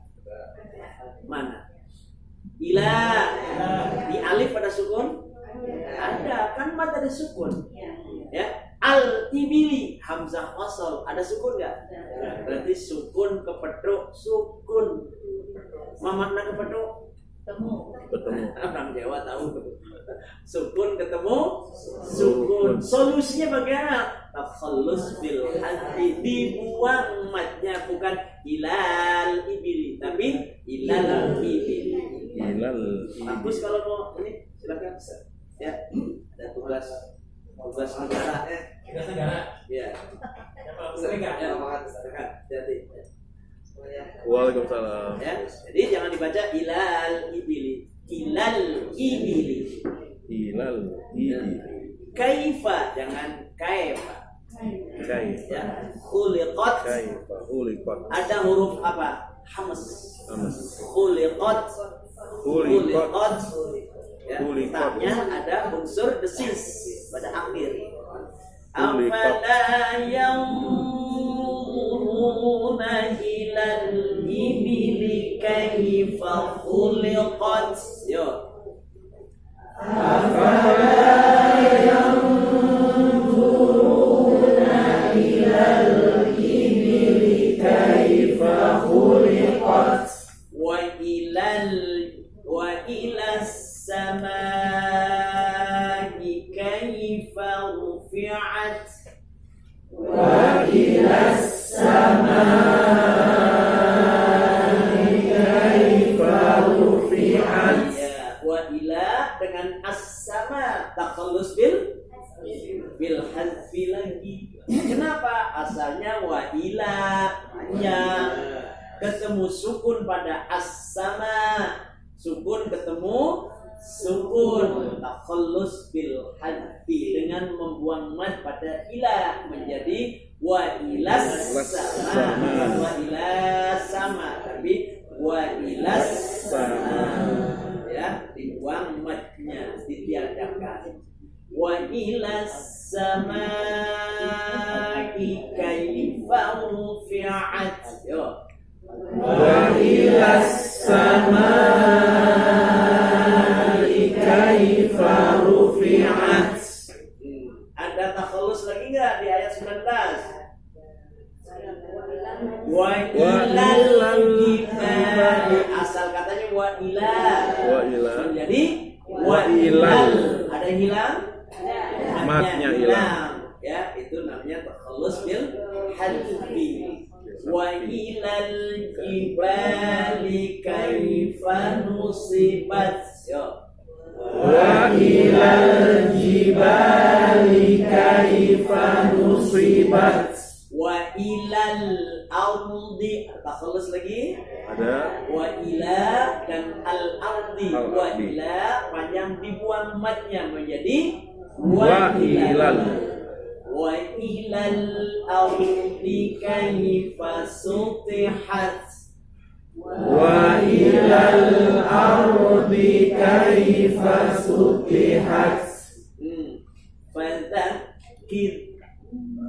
Mana? Ila. Di alif ada sukun? Ada, kan mat ada sukun. Ya. Al ibili hamzah wasal ada sukun enggak? Berarti sukun kepethuk sukun. Makna kepethuk? Ketemu. Orang Jawa tahu sukun ketemu sukun. Solusinya bagaimana? Takhallus bil hadfi, dibuang matnya, bukan ilal ibili tapi ilal ibili. Bagus kalau mau ini silakan. Ya, ada tugas negara. Ya. Sering enggak? Ya, dekat. Jadi. Waalaikumsalam. Ya, jadi jangan dibaca ilal ibili. Ilal ibili. Kaifa, jangan kaifa. Ya, khuliqat. Ada huruf apa? Hamz. Khuliqat. Ya, taknya ada unsur desis pada akhir. Afala yanzuruna ilal ibili kaifa khuliqat. Yo. Afala yanzuruna ilal ibili kaifa khuliqat. Wa ilas samai kaifa rufi'at. Wa ilas samai kaifa rufi'at. Ya, wa ila dengan as-sama takhallus bil hadfi lagi. Kenapa? Asalnya wa ila panjang, ketemu sukun pada as-sama, sukun ketemu sukun, takhallus bil hadfi dengan membuang mad pada ila menjadi wa ilas sama, wa ilas sama, tapi wa ilas sama, ya, dibuang matnya, ditiadakan. Wa ilas sama kaifa rufi'at. Yo. Wa ilas samaa'i kaifa rufi'at. Ada takhallus lagi nggak di ayat 19? Wa ilal jibali, asal katanya wa ila. Wa ila. Jadi Wa ilal. Ada yang hilang? Matnya hilang. Ya, itu namanya takhallus bil hadfi. Wa ilal jibali kaifa nusibat. Yo. Wa ilal jibali kaifa nusibat. Wa ilal ardi, takhallus lagi. Ada Wa ila dan al ardi. Wa ila panjang dibuang matnya menjadi wa ilal. Wa ilal ardi kaifa sutihat. Wa ilal ardi kaifa sutihat. Fadzakir.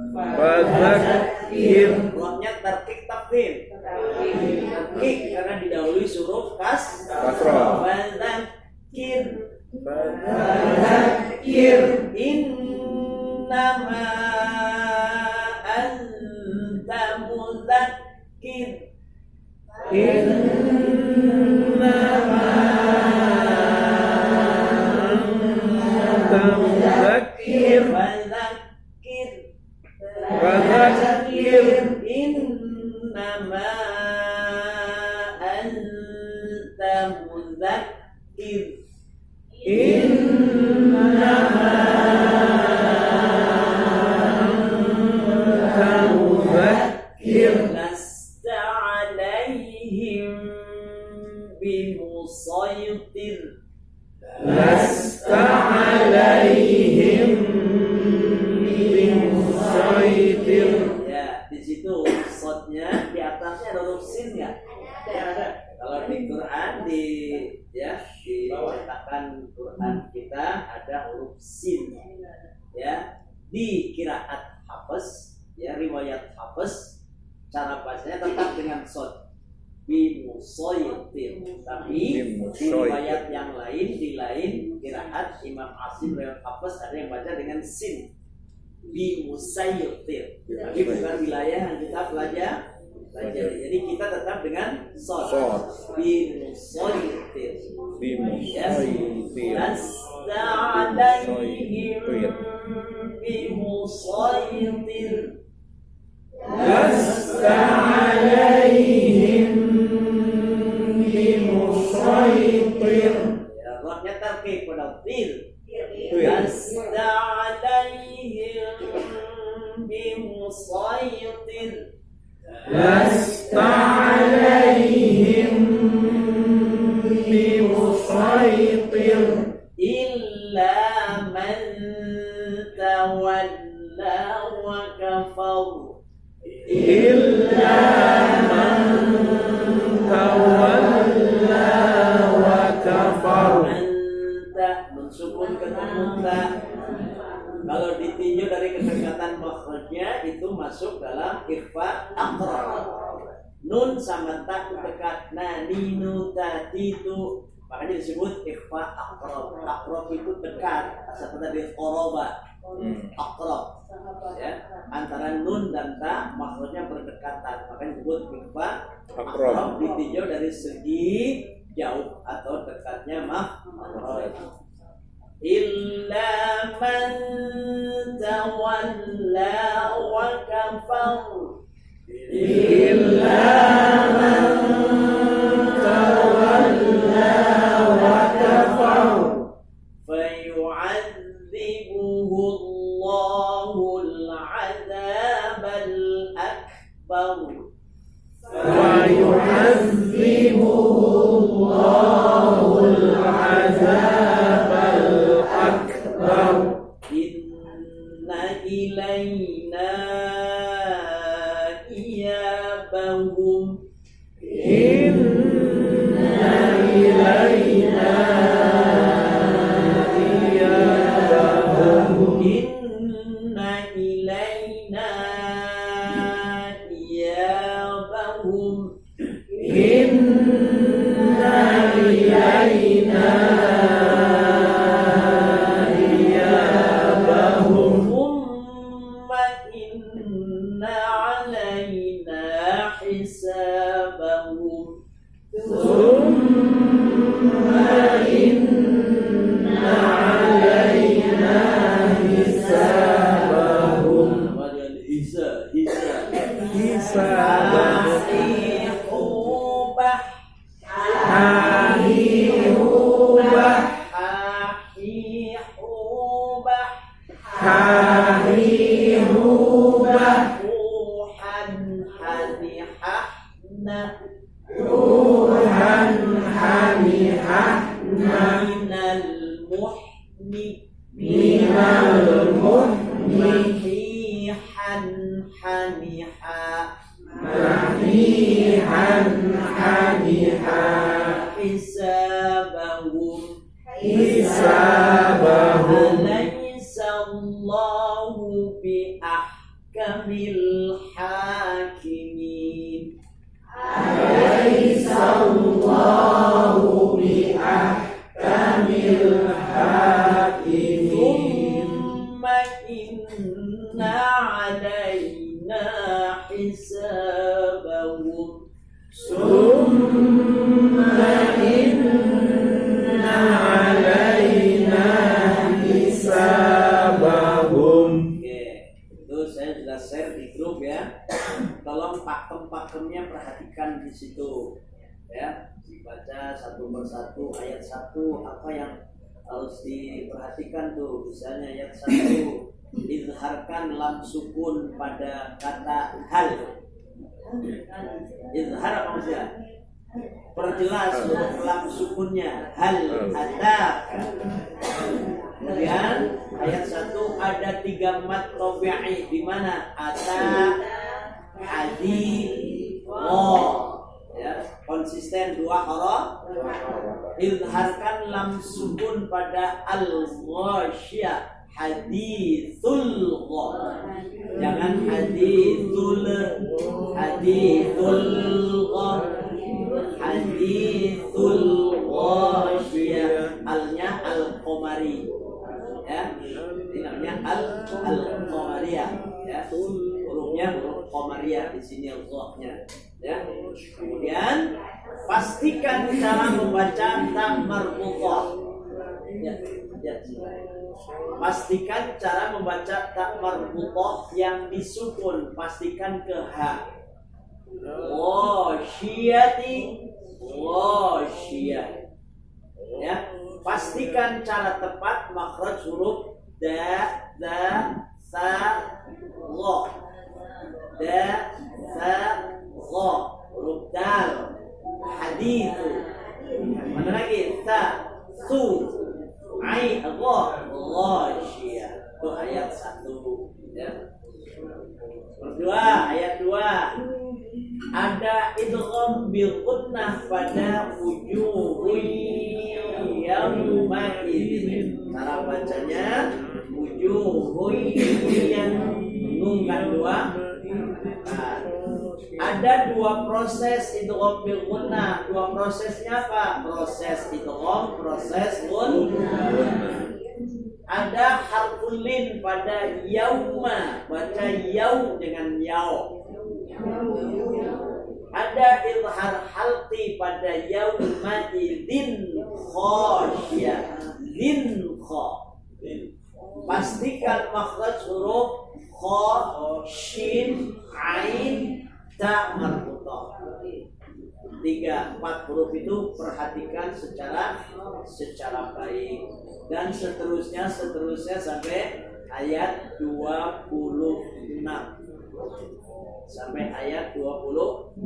Fadzakir. Rohnya tarkik tafkhim. Tarkik karena didahului huruf Kasrah. Fadzakir. Fadzakir. Innama anta mudzakir. Innama anta mudzakir. Fadzakir. Fadzakir. Innama anta mudzakir. Innama anta mudzakir. Lasta alaihim bimusaytir. Lasta alaihim bimusaytir. Ya, di situ shotnya di atasnya ada huruf sin nggak? Kalau di Quran diletakkan Quran kita ada huruf sin. Ya, di qiraat Hafs, ya riwayat Hafs, cara bacanya tetap dengan shot. Bimusaytir. Tapi di riwayat yang lain, di lain qiraat Imam Asim riwayat Hafs ada yang baca dengan sin. Bimusaytir. Tapi bukan wilayah yang kita pelajari. Jadi kita tetap dengan shot. Bimusaytir. Bimusaytir. Lasta alaihim bimusaytir. Lasta alaihim bimusaytir. Ya, rohnya tarkib pada til. Til. Lasta alaihim bimusaytir. Lasta alaihim bimusaytir. Illa man tawalla wa kafar. Illa man tawalla wa kafar. Anta mensukun ketemu ta. Kalau ditinjau dari kedekatan makhrajnya itu masuk dalam ikhfa aqrab. Nun sama ta dekat. Ninu tatitu. Makanya disebut ikhfa aqrab. Aqrab itu dekat. Seperti dari qoroba. Aqrab. Ya, antara nun dan ta makhrajnya berdekatan. Makanya disebut ikhfa aqrab. Ditinjau dari segi jauh atau dekatnya makhraj. Illa man tawalla wa kafar. Illa man tawalla wa kafar. Fayu'adzibuhu Allahul 'adzabal akbar. Fayu'adzibuhu Allahul 'adzabal akbar. Inna ilaina iyabahum Inna ilaina iyabahum inna ilaina iyabahum Inna ilaina iyabahum thumma inna alaina hisabahum Thumma inna alaina hisabahum Hisabahum Ahihubah Ahihubah Ahihubah Ahihubah Ruhan hanihahna Ruhan hanihahna Minal muhni Minal muhni Mahihan haniha Mahihan haniha Hisabahum Hisabahum Alaihissallahu biahkamil hakimin Alaihissallahu biahkamil hakimin Thumma inna alaina hisabahum Summa inna alaina hisabahum Oke, itu saya sudah share di grup ya. Tolong pakem-pakemnya perhatikan di situ ya. Dibaca satu persatu ayat 1 apa yang harus diperhatikan tuh. Misalnya ayat 1 izharkan lam sukun pada kata hal. Izhar apa maksudnya? Perjelas huruf lam sukunnya hal ada. Kemudian ayat 1 ada 3 mat tabi'i di mana ata hadi lo ya konsisten 2 huruf. Izharkan lam sukun pada al-ghasyiyah hadithul gha. Jangan hadithul gha. Hadithul ghasyiyah. Alnya al-qamari. Ya. Ini namanya al-qamariyah ya. Hurufnya huruf qamariyah di sini Allah-nya ya. Kemudian pastikan cara membaca ta marbuthah. Ya. Pastikan cara membaca ta marbuthah yang disukun, pastikan ke ha. Ghasyiyati ghasyiyah. Ya, pastikan cara tepat makhraj huruf da, sa, gha. Da, sa, gha. Huruf dal. Hadithu. Mana lagi? Ta, su. Ai, gha, ghasyiyah. Itu ayat 1 ya. Kedua, ayat 2 ada idgham bil gunnah pada wujuh yauma idzin. Cara bacanya wujuh yang nungkan 2. Nah, ada 2 proses idgham bil gunnah. 2 prosesnya apa? Proses idgham, proses gunnah. Ada harful lin pada yauma, baca yau dengan yau. Ada izhar halqi pada yauma idzin khasyiyah. Lin kha. Pastikan makhraj huruf kha, shin, ain, ta marbuthah. 3-4 huruf itu perhatikan secara baik dan seterusnya sampai ayat 26 sampai ayat 26.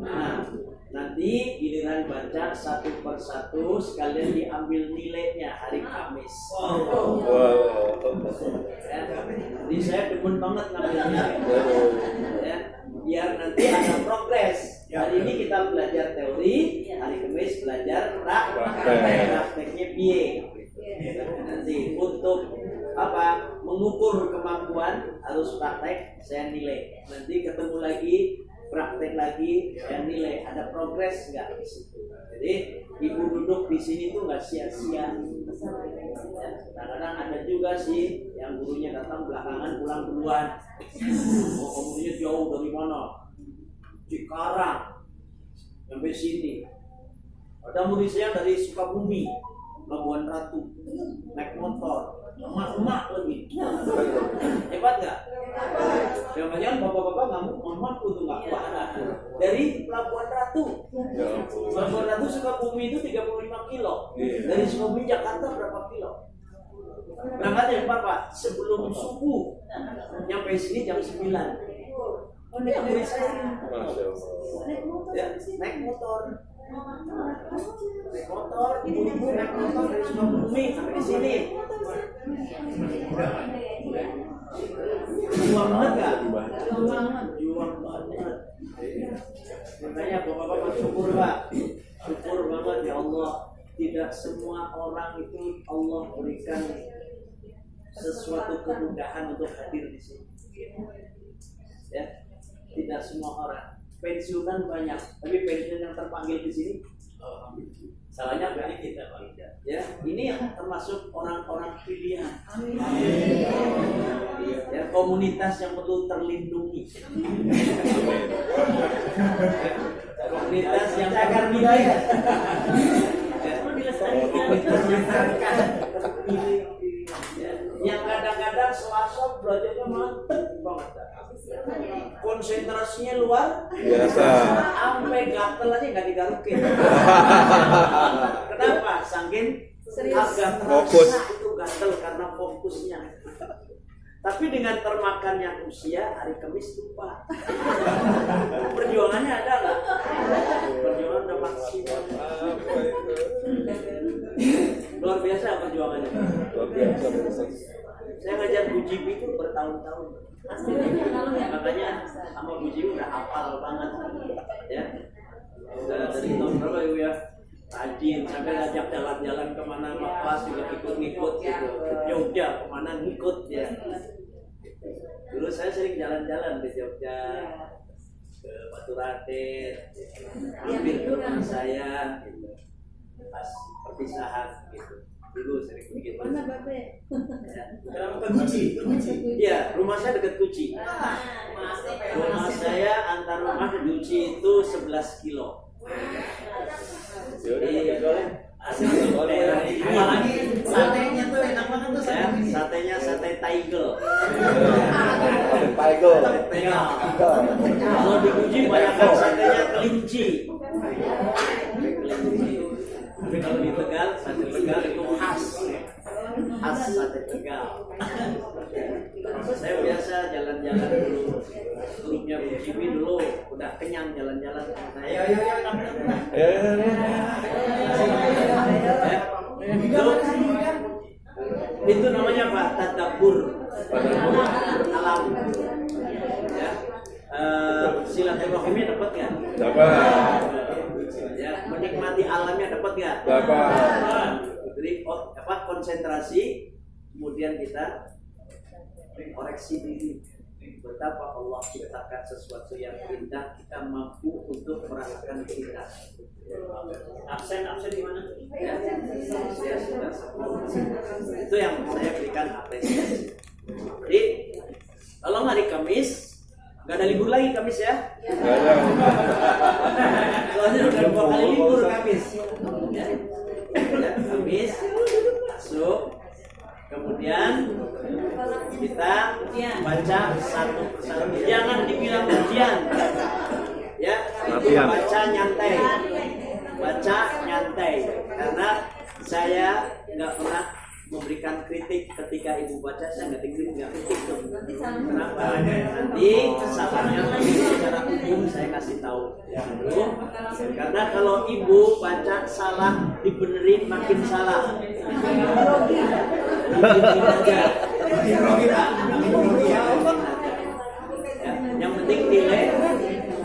Nanti giliran baca satu persatu sekalian diambil nilainya hari Kamis. Ya, jadi saya demen banget ngambil nilai. Ya, biar nanti ada progres. Hari ini kita belajar teori, hari Kamis belajar prakteknya piye. Nanti untuk apa? Mengukur kemampuan harus praktek, saya nilai. Nanti ketemu lagi, praktek lagi, saya nilai ada progres nggak di situ. Jadi ibu duduk di sini tuh nggak sia-sia. Kadang-kadang ada juga sih yang gurunya datang belakangan pulang duluan. Oh, kamunya jauh dari mana? Cikarang sampai sini. Ada murid saya dari Sukabumi, Labuan Ratu, naik motor, emak-emak lagi. Hebat nggak? Jangan-jangan bapak-bapak nggak mampu tuh nggak kuat. Dari Labuan Ratu, Labuan Ratu Sukabumi itu 35 kilo. Dari Sukabumi Jakarta berapa kilo? Berangkatnya Pak, sebelum subuh, nyampe sini jam 9. Oh, naik motor, ibu-ibu naik motor dari Sukabumi sampai di sini. Juang banget nggak? Juang banget. Makanya bapak-bapak bersyukur Pak, syukur banget ya Allah. Tidak semua orang itu Allah berikan sesuatu kemudahan untuk hadir di sini. Ya, tidak semua orang. Pensiunan banyak, tapi pensiun yang terpanggil di sini salahnya berarti kita Pak. Ya, ini yang termasuk orang-orang pilihan. Ya, komunitas yang perlu terlindungi. Komunitas yang agar wilayah. Yang kadang-kadang Selasa belajarnya mantep banget. Konsentrasinya luar biasa. Sampai gatel aja nggak digarukin. Kenapa? Saking agak fokus itu gatel karena fokusnya. Tapi dengan termakannya usia, hari Kamis lupa. Perjuangannya ada nggak? Perjuangan udah maksimal. Luar biasa perjuangannya. Luar biasa. Saya ngajar Bu Jibi itu bertahun-tahun. Makanya sama Bu Jibi udah hafal banget. Ya. Udah dari tahun berapa Ibu ya? Rajin, sampai ngajak jalan-jalan kemana kelas juga ikut-ikut gitu. Ke Jogja kemana ngikut ya. Dulu saya sering jalan-jalan ke Jogja, ke Batu Raden, hampir ke rumah saya gitu. Pas perpisahan gitu. Dulu sering begitu. Mana Babe? Kuci. Iya, rumah saya dekat Kuci. Rumah saya antar rumah ke Kuci itu 11 kilo. Apalagi satenya tuh enak banget tuh Satenya sate Tiger. Kalau di Kuci banyak satenya kelinci. Tapi kalau di Tegal, sate Tegal itu khas sate Tegal. Saya biasa jalan-jalan dulu. Grupnya Bu Jibi dulu udah kenyang jalan-jalan. Itu namanya apa? Tadabbur alam. Ya. Silaturahimnya dapat nggak? Dapat. Ya, menikmati alamnya dapat nggak? Dapat. Jadi konsentrasi, kemudian kita koreksi diri. Betapa Allah ciptakan sesuatu yang indah, kita mampu untuk merasakan keindahan. Absen di mana? Ya, sudah itu yang saya berikan apresiasi. Jadi, tolong hari Kamis, nggak ada libur lagi Kamis ya? Soalnya udah 2 kali libur Kamis. Ya, Kamis masuk. Kemudian kita baca satu persatu. Jangan dibilang ujian. Ya, baca nyantai. Karena saya nggak pernah memberikan kritik ketika ibu baca, saya nggak kritik tuh. Kenapa? Nanti kesalahannya secara umum saya kasih tahu dulu. Karena kalau ibu baca salah dibenerin makin salah. Yang penting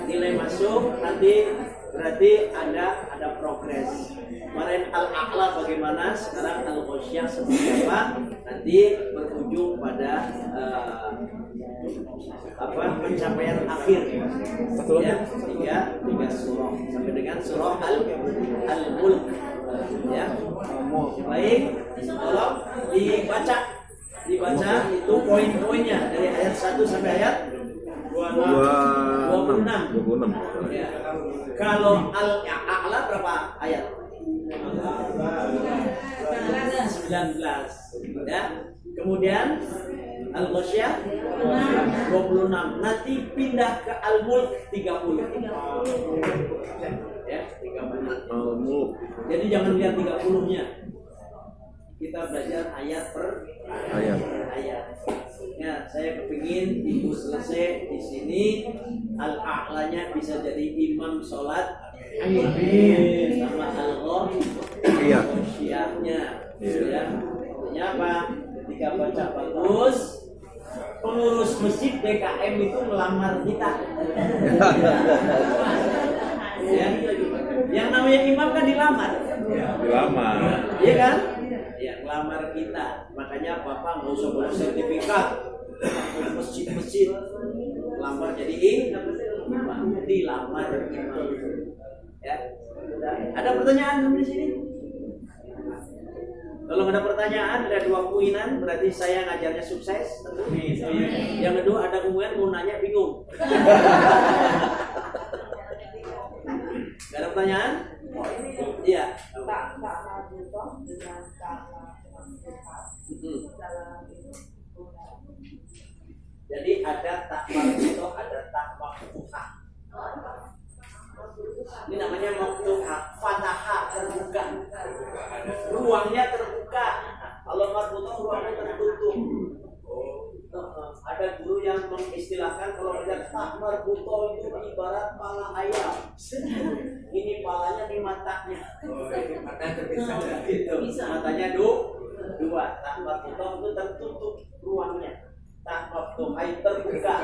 nilai masuk. Nanti berarti ada progres. Kemarin al-a'la bagaimana, sekarang al-ghosyah seperti apa, nanti berujung pada pencapaian akhir ya, tiga surah sampai dengan surah al-mulk ya. Baik, tolong dibaca itu poin-poinnya dari ayat 1 sampai ayat 26. Ya. Kalau al-a'la berapa ayat? 19 ya. Kemudian al-ghosyah 26. Nanti pindah ke al-mulk 30. Ya, 30. Jadi jangan lihat 30-nya. Kita belajar ayat per ayat. Ya, saya kepingin ibu selesai di sini al-a'lanya bisa jadi imam sholat. Amin. Sama al-ghosyahnya. Ya. Artinya apa? Ketika baca bagus, pengurus masjid DKM itu melamar kita. Ya. Yang namanya imam kan dilamar. Iya kan? Ya, ngelamar kita. Makanya Bapak nggak usah bawa sertifikat. Masjid-masjid lamar jadi imam. Dilamar imam. Ya. Ada pertanyaan di sini? Kalau nggak ada pertanyaan, ada 2 poinan, berarti saya ngajarnya sukses. Yang kedua, ada kemungkinan mau nanya bingung. Gak ada pertanyaan? Iya. Jadi ada tak maftuhah, ada tak maftuhah. Ini namanya maftuhah, fatahah, terbuka. Ruangnya terbuka. Kalau maftuhah ruangnya tertutup. Ada guru yang mengistilahkan kalau ada tak marbuto itu ibarat pala ayam. Ini palanya di matanya. Matanya dua. Tak marbuto itu tertutup ruangnya. Tak marbuto terbuka.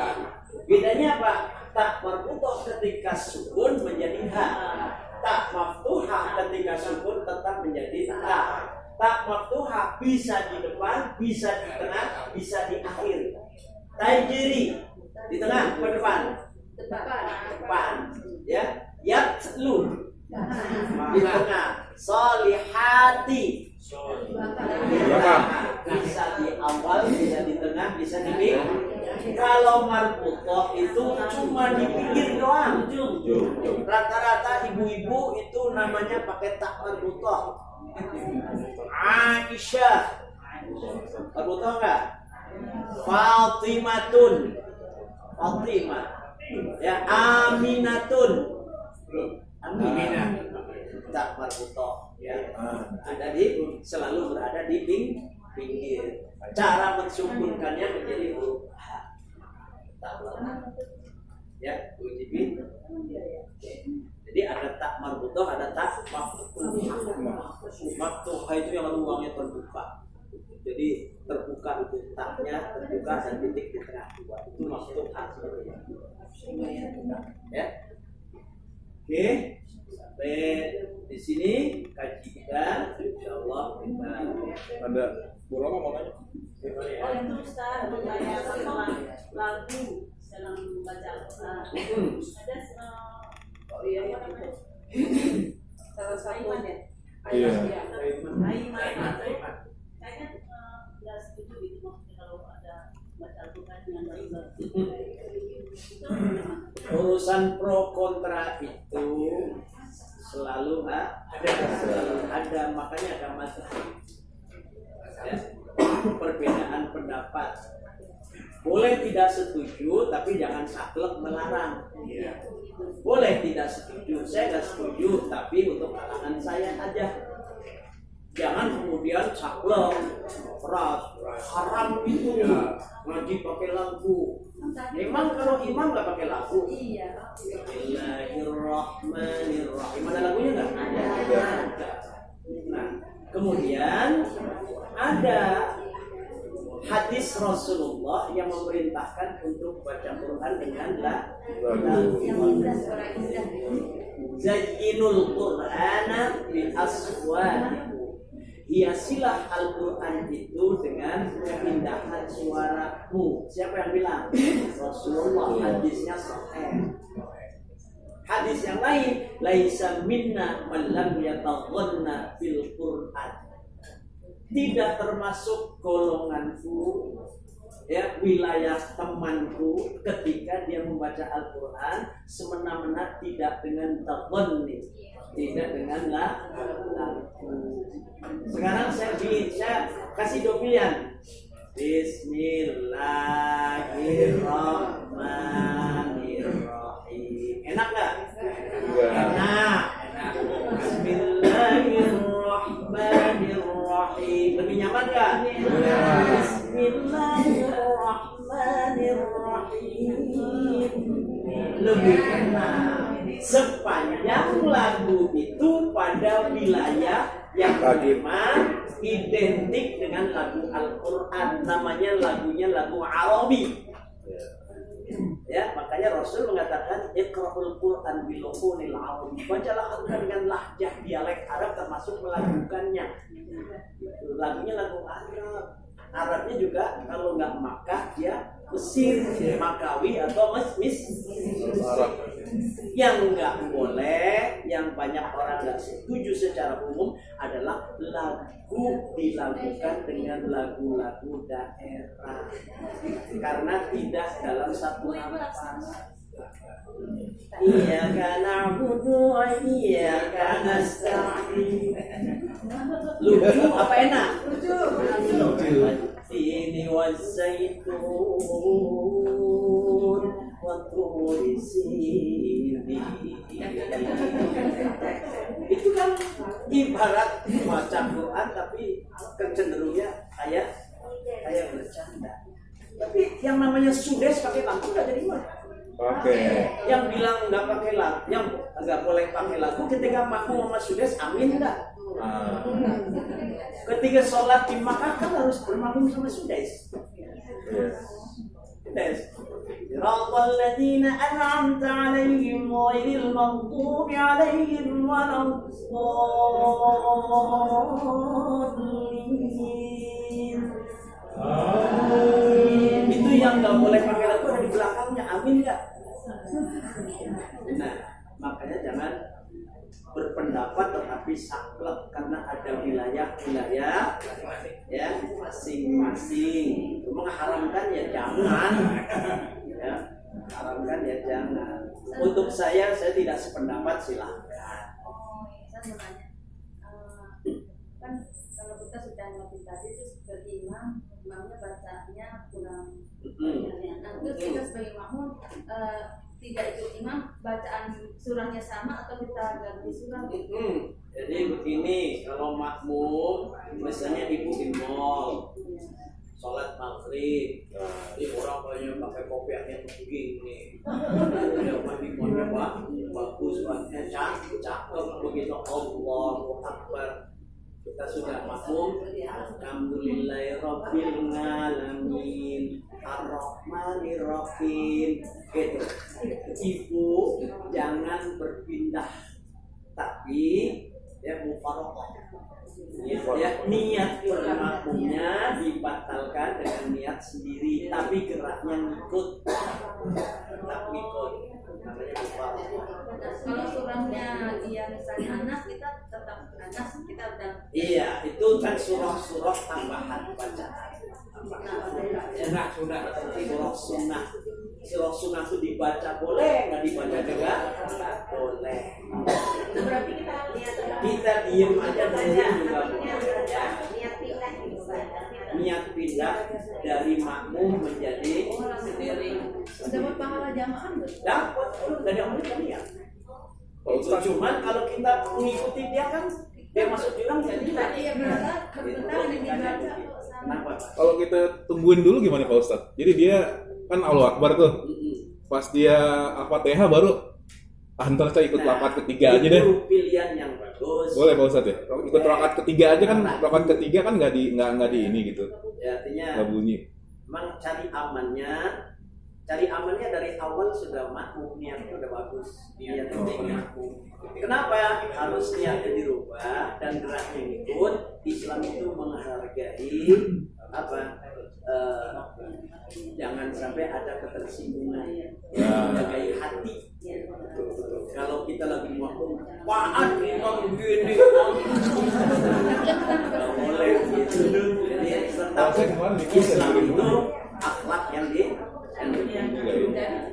Bedanya apa? Tak marbuto ketika sukun menjadi ha. Tak maftuhah ketika sukun tetap menjadi ta. Tak maftuhah bisa di depan, bisa di tengah, bisa di akhir. Tajri di tengah ke depan. Depan. Ya. Yatlun di tengah. Solihati di belakang. Bisa di awal, bisa di tengah, bisa di pinggir. Kalau marbutoh itu cuma di pinggir doang. Rata-rata ibu-ibu itu namanya pakai tak marbutoh. Aisyah marbutoh enggak? Fatimatun, Fatimah. Ya, Aminatun. Aminah. Tak marbutoh ya. Ada selalu berada di pinggir. Cara mensukunkannya menjadi huruf H. Ya, ujibi. Jadi ada tak marbutoh, ada tak maftuhah. Maftuhah itu yang ruangnya terbuka. Jadi terbuka itu taknya terbuka dan titik di tengah dua. Itu maftuhah sebenarnya. Ya. Oke. Sampai di sini kaji kita, insyaallah kita ada berapa mau nanya? Oh itu Ustaz, saya lagu dalam baca Al-Quran ada salah satunya Aiman kayaknya nggak setuju gitu maksudnya kalau ada baca Al-Quran dengan baik. Urusan pro kontra itu selalu ada, makanya ada masalah. Ya. Perbedaan pendapat. Boleh tidak setuju, tapi jangan saklek melarang. Boleh tidak setuju, saya nggak setuju, tapi untuk kalangan saya aja. Jangan kemudian saklek, keras, haram itu ngaji pakai lagu. Emang kalau imam nggak pakai lagu? Iya. Bismillahirrahmanirrahim. Ada lagunya nggak? Ada. Nah, kemudian ada hadis Rasulullah yang memerintahkan untuk baca Quran dengan Lagu. Zayyinul Qur'ana bi aswatikum. Hiasilah Al-Quran itu dengan keindahan suaramu. Siapa yang bilang? Rasulullah. Hadisnya sahih. Hadis yang lain, laisa minna man lam yataghanna bil Qur'an. Tidak termasuk golonganku, ya, wilayah temanku ketika dia membaca Al-Quran semena-mena tidak dengan taghanni, tidak dengan lagu. Sekarang saya kasih dua pilihan. Bismillahirrahmanirrahim. Enak nggak? Enak. Bismillahirrahmanirrahim. Lebih nyaman nggak? Bismillahirrahmanirrahim. Lebih enak. Sepanjang lagu itu pada wilayah yang memang identik dengan lagu Al-Quran, namanya lagunya lagu Arabi. Ya, makanya Rasul mengatakan Iqra'ul Quran biluqunil Arabi. Bacalah Al-Quran dengan lahjah dialek Arab termasuk melakukannya. Lagunya lagu Arab. Arabnya juga kalau nggak Makkah dia Mesir, Makawi atau Arab. Yang nggak boleh, yang banyak orang nggak setuju secara umum adalah lagu dilakukan dengan lagu-lagu daerah karena tidak dalam satu nafas. Iyyaka na'budu wa iyyaka nasta'in. Lucu apa enak? Lucu. Ini wazaitun wa turi sini. Itu kan ibarat baca Quran tapi kecenderungnya kayak bercanda. Tapi yang namanya sudes pakai lagu nggak jadi mah. Oke. Yang bilang nggak pakai lagu, yang nggak boleh pakai lagu ketika makmum sama sudes, amin nggak? Ketika sholat di Makkah kan harus bermakmum sama sudes. Sudes. Siratal ladzina an'amta 'alaihim ghairil maghdubi 'alaihim waladdallin. Itu yang nggak boleh pakai lagu ada di belakangnya, amin nggak? Nah, makanya jangan berpendapat tetapi saklek karena ada wilayah-wilayah ya masing-masing. Mengharamkan ya jangan, ya haramkan ya jangan. Untuk saya tidak sependapat, silahkan. Saya mau nanya, kan kalau kita sudah ngerti tadi itu seperti imamnya bacanya kurang banyak. Nah, terus kita sebagai makmum tidak ikut imam, bacaan surahnya sama atau kita ganti surah? Jadi begini, kalau makmum misalnya ibu di mall sholat maghrib, ini orang banyak pakai kopiah yang begini, ya mandi mallnya bagus banget, cakep begitu, Allahu Akbar. Kita sudah makmum, alhamdulillahirabbil alamin, arrahmanirrahim, gitu. Ibu jangan berpindah, tapi ya mufaraqah. Ya, niat bermakmumnya dibatalkan dengan niat sendiri, tapi geraknya ngikut, tetap ngikut. Namanya mufaraqah. Kalau surahnya dia misalnya Anas, kita tetap Anas, kita udah. Iya, itu kan surah-surah tambahan bacaan. Sunnah, sunnah. Surah sunnah itu dibaca boleh, nggak dibaca juga boleh. Berarti Kita diem aja dengerin juga boleh. niat pindah gitu, Niat pindah dari makmum menjadi sendiri. dapat pahala jamaah nggak? Dapat, dari awalnya kan niat. Itu cuman kalau kita mengikuti dia kan, dia masuk jurang jadi tidak. Iya benar. Kenapa? Kalau kita tungguin dulu gimana Pak Ustadz? Jadi dia kan Allahu Akbar tuh. Pas dia Al-Fatihah baru Ntar saya ikut rakaat ketiga aja deh. Itu pilihan yang bagus. Boleh Pak Ustadz ya? Ikut rakaat ketiga aja kan, rakaat ketiga kan nggak di ini gitu, Ya, artinya nggak bunyi. memang cari amannya dari awal sudah makmum, niatnya udah bagus, niatnya makmum. Kenapa harus niatnya dirubah dan geraknya ikut? Islam itu menghargai apa? Jangan sampai ada ketersinggungan, menghargai hati. Kalau kita lagi makmum, waat imam begini, nggak boleh gitu. Jadi tetap Islam itu akhlak yang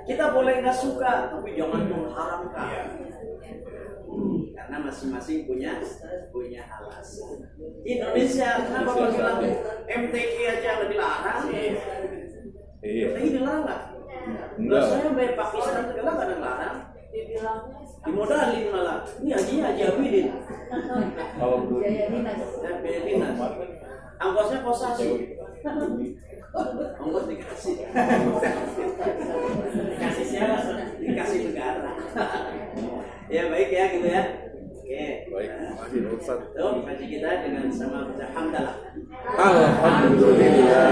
kita boleh nggak suka, tapi jangan mengharamkan. Karena masing-masing punya alasan. Indonesia kenapa bilang MTQ aja nggak dilarang? Iya. MTQ dilarang nggak? Enggak. Saya sampai Pakistan segala nggak ada larang. Dimodalin malah. Ini haji Abidin. Kalau dulu Dinas. Angkosnya kosasi. Ongkos dikasih. Dikasih siapa? Dikasih negara. Ya baik ya gitu ya. Oke. baik, makasih Pak Ustadz. Tuh, kaji kita dengan sama baca hamdalah. Alhamdulillah.